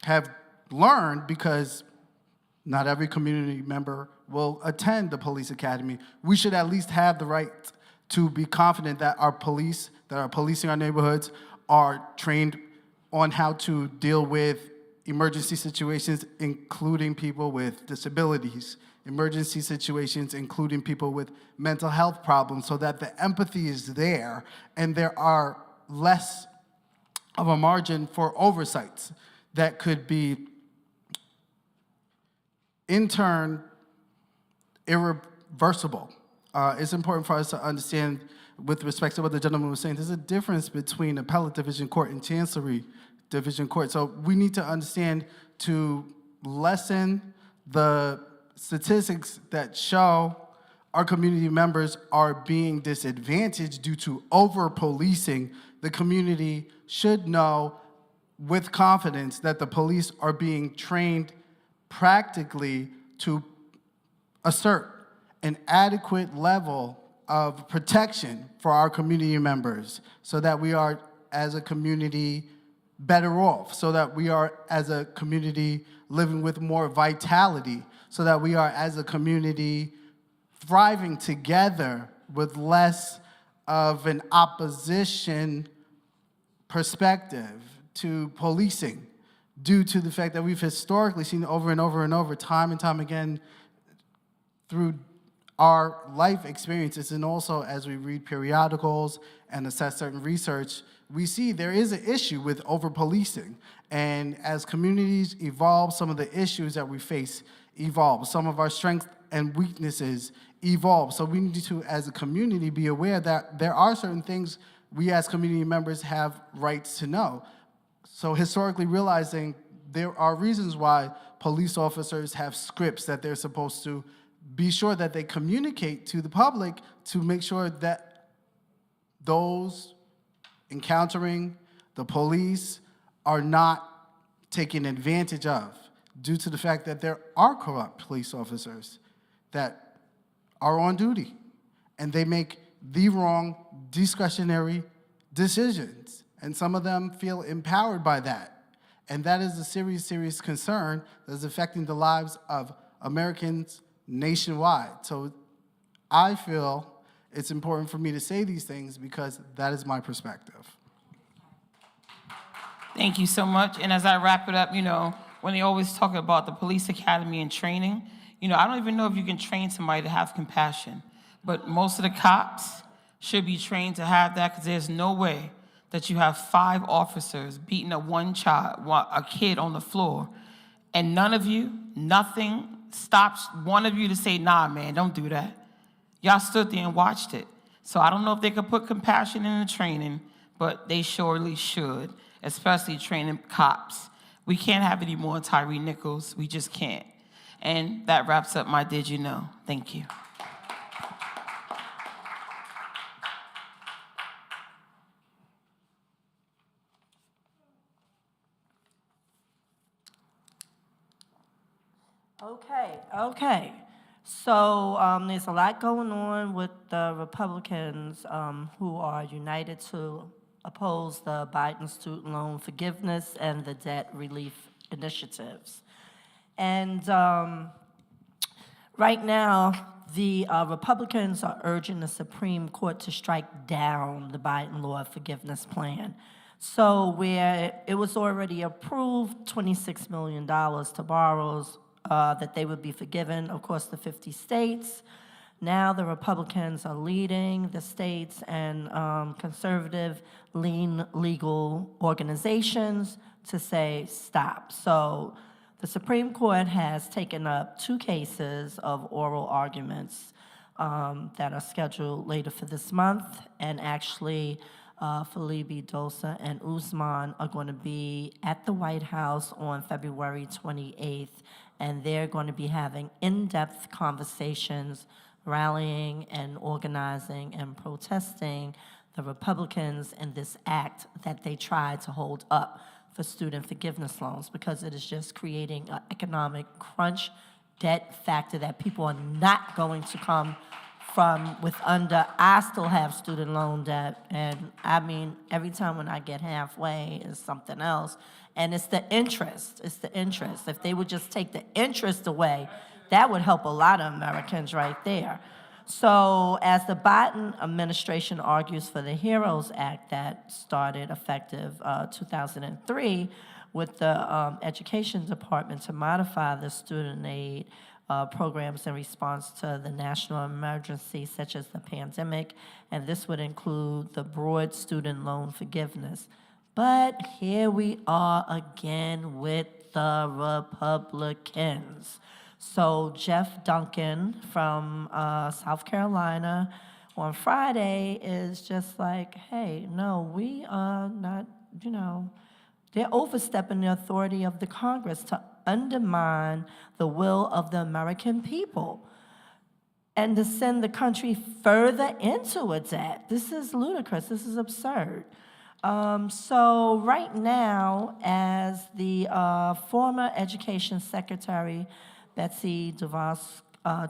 Speaker 5: have learned, because not every community member will attend the police academy, we should at least have the right to be confident that our police that are policing our neighborhoods are trained on how to deal with emergency situations, including people with disabilities, emergency situations, including people with mental health problems, so that the empathy is there and there are less of a margin for oversights that could be, in turn, irreversible. It's important for us to understand, with respect to what the gentleman was saying, there's a difference between appellate division court and chancery division court. So we need to understand, to lessen the statistics that show our community members are being disadvantaged due to over-policing, the community should know with confidence that the police are being trained practically to assert an adequate level of protection for our community members, so that we are as a community better off, so that we are as a community living with more vitality, so that we are as a community thriving together with less of an opposition perspective to policing, due to the fact that we've historically seen over and over and over, time and time again, through our life experiences, and also as we read periodicals and assess certain research, we see there is an issue with over-policing. And as communities evolve, some of the issues that we face evolve. Some of our strengths and weaknesses evolve. So we need to, as a community, be aware that there are certain things we as community members have rights to know. So historically realizing there are reasons why police officers have scripts that they're supposed to be sure that they communicate to the public to make sure that those encountering the police are not taken advantage of, due to the fact that there are corrupt police officers that are on duty and they make the wrong discretionary decisions. And some of them feel empowered by that. And that is a serious, serious concern that is affecting the lives of Americans nationwide. So I feel it's important for me to say these things because that is my perspective.
Speaker 12: Thank you so much. And as I wrap it up, when they always talk about the police academy and training, I don't even know if you can train somebody to have compassion, but most of the cops should be trained to have that, because there's no way that you have 5 officers beating a kid on the floor, and nothing stops one of you to say, nah, man, don't do that. Y'all stood there and watched it. So I don't know if they could put compassion in the training, but they surely should, especially training cops. We can't have any more Tyree Nichols. We just can't. And that wraps up my Did You Know? Thank you.
Speaker 7: Okay. So there's a lot going on with the Republicans who are united to oppose the Biden student loan forgiveness and the debt relief initiatives. And right now, the Republicans are urging the Supreme Court to strike down the Biden law forgiveness plan. So where it was already approved, $26 million to borrowers, that they would be forgiven, of course, the 50 states. Now the Republicans are leading the states and conservative lean legal organizations to say stop. So the Supreme Court has taken up 2 cases of oral arguments that are scheduled later for this month, and actually Felipe Dosa and Usman are going to be at the White House on February 28th, and they're going to be having in-depth conversations, rallying and organizing and protesting the Republicans in this act that they tried to hold up for student forgiveness loans, because it is just creating an economic crunch, debt factor that people are not going to come from with under. I still have student loan debt, and I mean, every time when I get halfway is something else. And it's the interest. If they would just take the interest away, that would help a lot of Americans right there. So as the Biden administration argues for the HEROES Act that started effective 2003 with the Education Department to modify the student aid programs in response to the national emergency such as the pandemic, and this would include the broad student loan forgiveness. But here we are again with the Republicans. So Jeff Duncan from South Carolina on Friday is just like, hey, no, we are not, they're overstepping the authority of the Congress to undermine the will of the American people and to send the country further into a debt. This is ludicrous. This is absurd. So right now, as the former Education Secretary, Betsy DeVos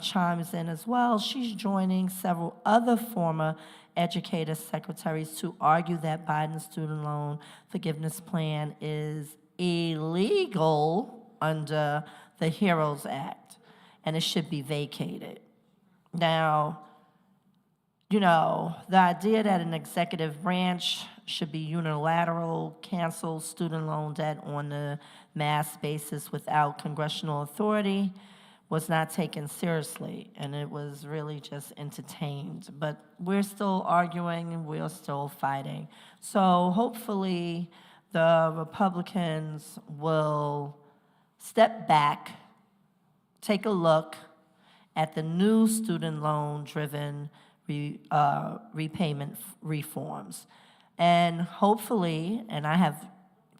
Speaker 7: chimes in as well. She's joining several other former educator secretaries to argue that Biden's student loan forgiveness plan is illegal under the HEROES Act, and it should be vacated. Now, you know, the idea that an executive branch should be unilateral, cancel student loan debt on a mass basis without congressional authority was not taken seriously, and it was really just entertained. But we're still arguing and we're still fighting. So hopefully the Republicans will step back, take a look at the new student loan-driven repayment reforms. And hopefully, and I have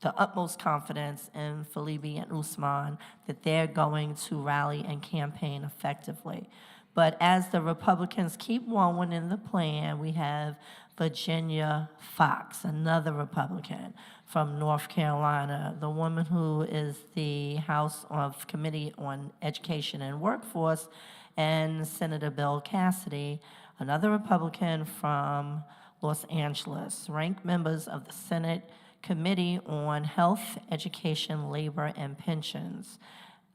Speaker 7: the utmost confidence in Felibi and Usman that they're going to rally and campaign effectively. But as the Republicans keep rolling in the plan, we have Virginia Foxx, another Republican from North Carolina, the woman who is the House of Committee on Education and Workforce, and Senator Bill Cassidy, another Republican from Los Angeles, ranked members of the Senate Committee on Health, Education, Labor, and Pensions.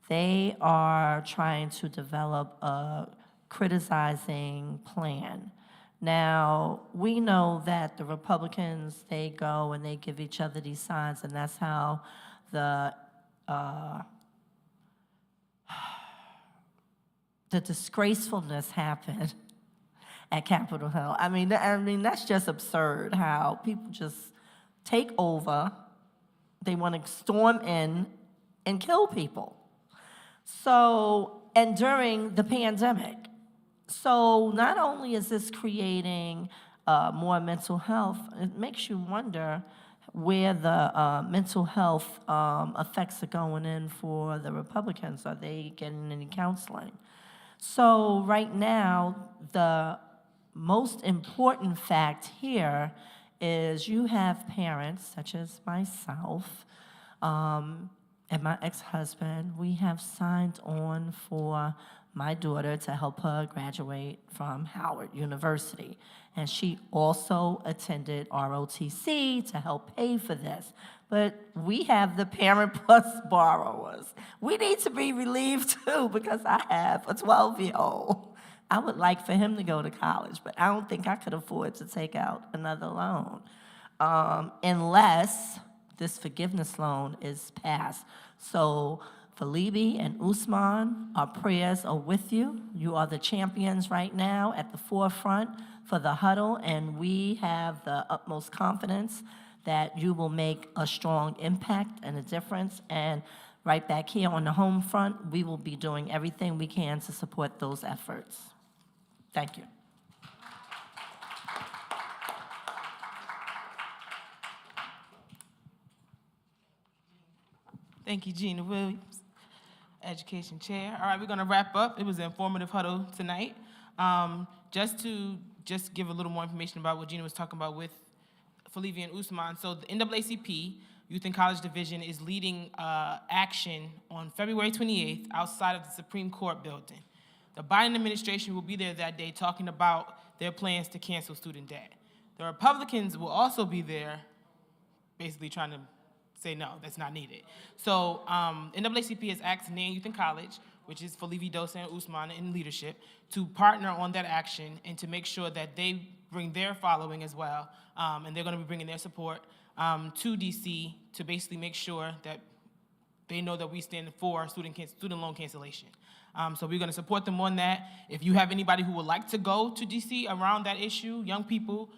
Speaker 7: They are trying to develop a criticizing plan. Now, we know that the Republicans, they go and they give each other these signs, and that's how the disgracefulness happened at Capitol Hill. I mean, that's just absurd how people just take over, they want to storm in and kill people. So, and during the pandemic. So not only is this creating more mental health, it makes you wonder where the mental health effects are going in for the Republicans. Are they getting any counseling? So right now, the most important fact here is you have parents, such as myself and my ex-husband. We have signed on for my daughter to help her graduate from Howard University. And she also attended ROTC to help pay for this. But we have the Parent Plus borrowers. We need to be relieved too, because I have a 12-year-old. I would like for him to go to college, but I don't think I could afford to take out another loan unless this forgiveness loan is passed. So Felibi and Usman, our prayers are with you. You are the champions right now at the forefront for the huddle, and we have the utmost confidence that you will make a strong impact and a difference. And right back here on the home front, we will be doing everything we can to support those efforts. Thank you.
Speaker 1: Thank you, Gina Williams, Education Chair. All right, we're going to wrap up. It was an informative huddle tonight. Just to give a little more information about what Gina was talking about with Felibi and Usman. So the NAACP, Youth and College Division, is leading action on February 28th outside of the Supreme Court building. The Biden administration will be there that day talking about their plans to cancel student debt. The Republicans will also be there basically trying to say no, that's not needed. So NAACP has asked NAN Youth and College, which is Felibi Dosa and Usman in leadership, to partner on that action and to make sure that they bring their following as well, and they're going to be bringing their support to DC to basically make sure that they know that we stand for student loan cancellation. So we're going to support them on that. If you have anybody who would like to go to DC around that issue, young people,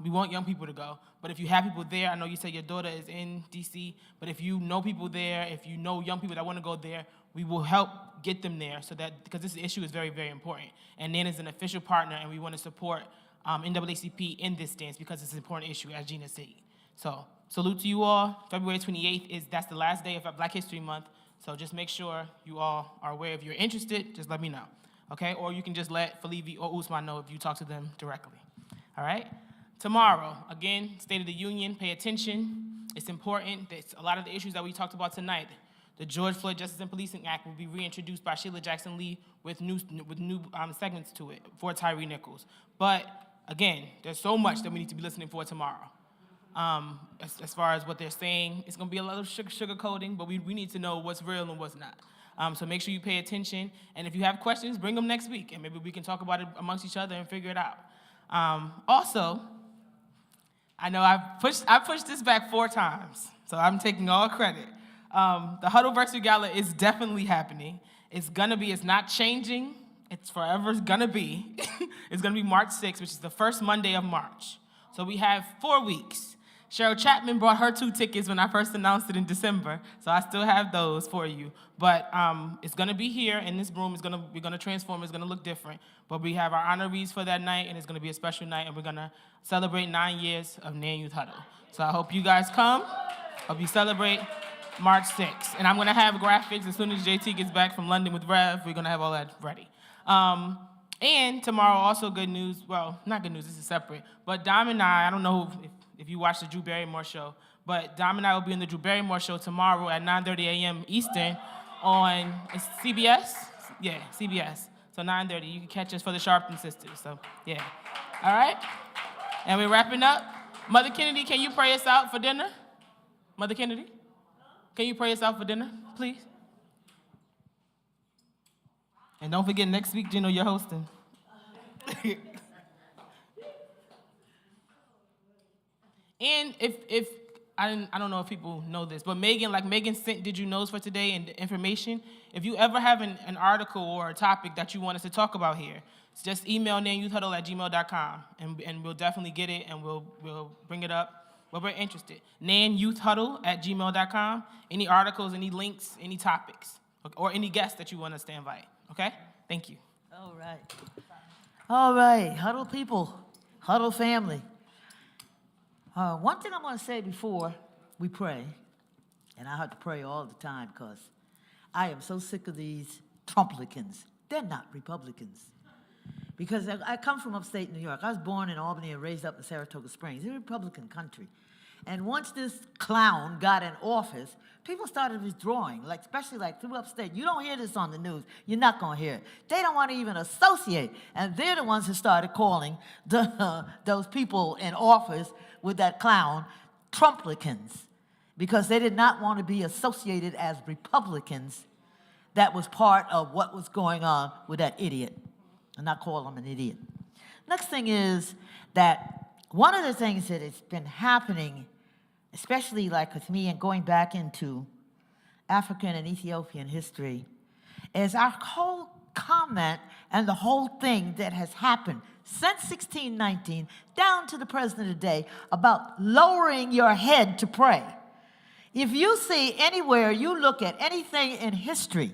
Speaker 1: we want young people to go. But if you have people there, I know you said your daughter is in DC, but if you know people there, if you know young people that want to go there, we will help get them there so that, because this issue is very, very important. And NAN is an official partner, and we want to support NAACP in this stance because it's an important issue, as Gina said. So salute to you all. February 28th that's the last day of our Black History Month. So just make sure you all are aware. If you're interested, just let me know, okay? Or you can just let Felibi or Usman know if you talk to them directly, all right? Tomorrow, again, State of the Union, pay attention. It's important. There's a lot of the issues that we talked about tonight. The George Floyd Justice and Policing Act will be reintroduced by Sheila Jackson Lee with new segments to it for Tyree Nichols. But again, there's so much that we need to be listening for tomorrow. As far as what they're saying, it's going to be a lot of sugarcoating, but we need to know what's real and what's not. So make sure you pay attention, and if you have questions, bring them next week, and maybe we can talk about it amongst each other and figure it out. Also, I know I pushed this back 4 times, so I'm taking all credit. The Huddleversary Gala is definitely happening. It's not changing. It's forever gonna be. It's gonna be March 6th, which is the first Monday of March. So we have 4 weeks. Cheryl Chapman brought her 2 tickets when I first announced it in December, so I still have those for you. But it's gonna be here in this room. We're gonna transform. It's gonna look different. But we have our honorees for that night, and it's gonna be a special night, and we're gonna celebrate 9 years of Nan Youth Huddle. So I hope you guys come. Hope you celebrate March 6th. And I'm gonna have graphics as soon as JT gets back from London with Rev. We're gonna have all that ready. And tomorrow, also good news. Well, not good news. This is separate. But Dom and I don't know if you watch the Drew Barrymore show, but Dom and I will be in the Drew Barrymore show tomorrow at 9:30 a.m. Eastern on CBS? Yeah, CBS. So 9:30. You can catch us for the Sharpton Sisters. So, yeah. All right? And we're wrapping up. Mother Kennedy, can you pray us out for dinner? Mother Kennedy? Can you pray us out for dinner, please? And don't forget, next week, Gino, you're hosting. And if I don't know if people know this, but Megan sent Did You Knows for today and information. If you ever have an article or a topic that you want us to talk about here, just email nanyouthhuddle@gmail.com, and we'll definitely get it, and we'll bring it up. Well, we're interested. nanyouthhuddle@gmail.com. Any articles, any links, any topics, or any guests that you want us to invite. Okay? Thank you.
Speaker 14: All right. All right, Huddle people, Huddle family. One thing I want to say before we pray, and I have to pray all the time because I am so sick of these Trumplicans. They're not Republicans. Because I come from upstate New York. I was born in Albany and raised up in Saratoga Springs. It's a Republican country. And once this clown got in office, people started withdrawing, especially through upstate. You don't hear this on the news. You're not going to hear it. They don't want to even associate. And they're the ones who started calling those people in office with that clown Trumplicans, because they did not want to be associated as Republicans. That was part of what was going on with that idiot. And not call him an idiot. Next thing is that one of the things that has been happening, especially with me and going back into African and Ethiopian history, is our whole comment and the whole thing that has happened since 1619 down to the present day about lowering your head to pray. If you see anywhere, you look at anything in history,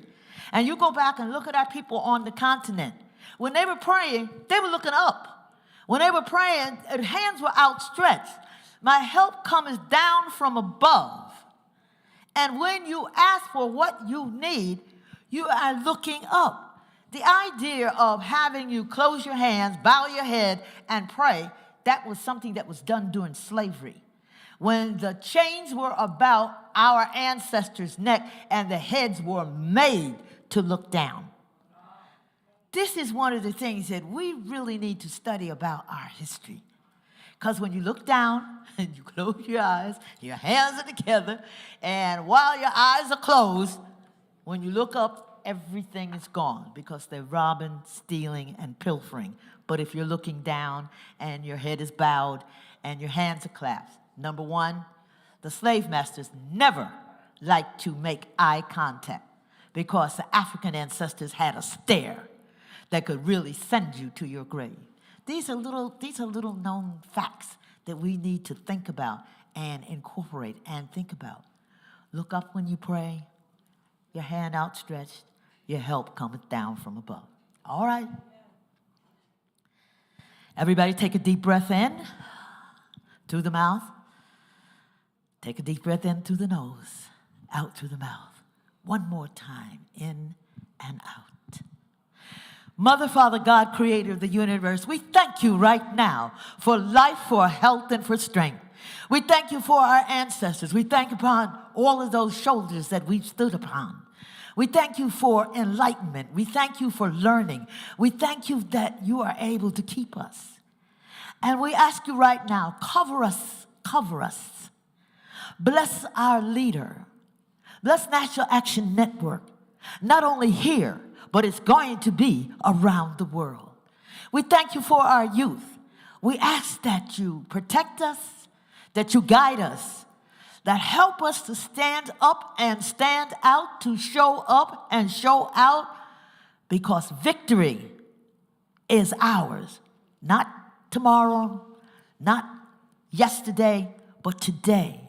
Speaker 14: and you go back and look at our people on the continent, when they were praying, they were looking up. When they were praying, their hands were outstretched. My help comes down from above. And when you ask for what you need, you are looking up. The idea of having you close your hands, bow your head, and pray, that was something that was done during slavery, when the chains were about our ancestors' neck and the heads were made to look down. This is one of the things that we really need to study about our history. Because when you look down and you close your eyes, your hands are together, and while your eyes are closed, when you look up, everything is gone because they're robbing, stealing, and pilfering. But if you're looking down and your head is bowed and your hands are clasped, number one, the slave masters never liked to make eye contact because the African ancestors had a stare that could really send you to your grave. These are little known facts that we need to think about and incorporate and think about. Look up when you pray, your hand outstretched, your help cometh down from above. All right. Everybody take a deep breath in through the mouth. Take a deep breath in through the nose, out through the mouth. One more time, in and out. Mother, Father, God, creator of the universe, we thank you right now for life, for health, and for strength. We thank you for our ancestors. We thank you upon all of those shoulders that we've stood upon. We thank you for enlightenment. We thank you for learning. We thank you that you are able to keep us. And we ask you right now, cover us, cover us. Bless our leader. Bless National Action Network, not only here, but it's going to be around the world. We thank you for our youth. We ask that you protect us, that you guide us, that help us to stand up and stand out, to show up and show out, because victory is ours. Not tomorrow, not yesterday, but today.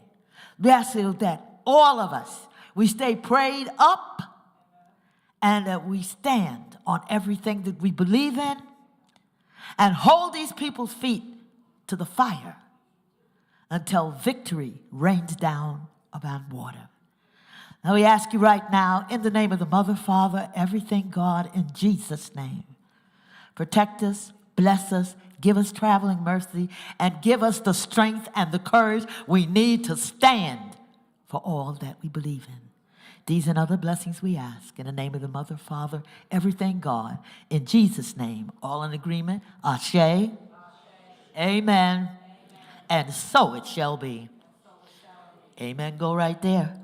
Speaker 14: We ask you that all of us, we stay prayed up and that we stand on everything that we believe in and hold these people's feet to the fire until victory rains down upon water. Now we ask you right now, in the name of the Mother, Father, everything God, in Jesus' name, protect us, bless us, give us traveling mercy, and give us the strength and the courage we need to stand for all that we believe in. These and other blessings we ask in the name of the Mother, Father, everything God, in Jesus' name, all in agreement, Ashe, Amen, and so it shall be. Amen. Go right there.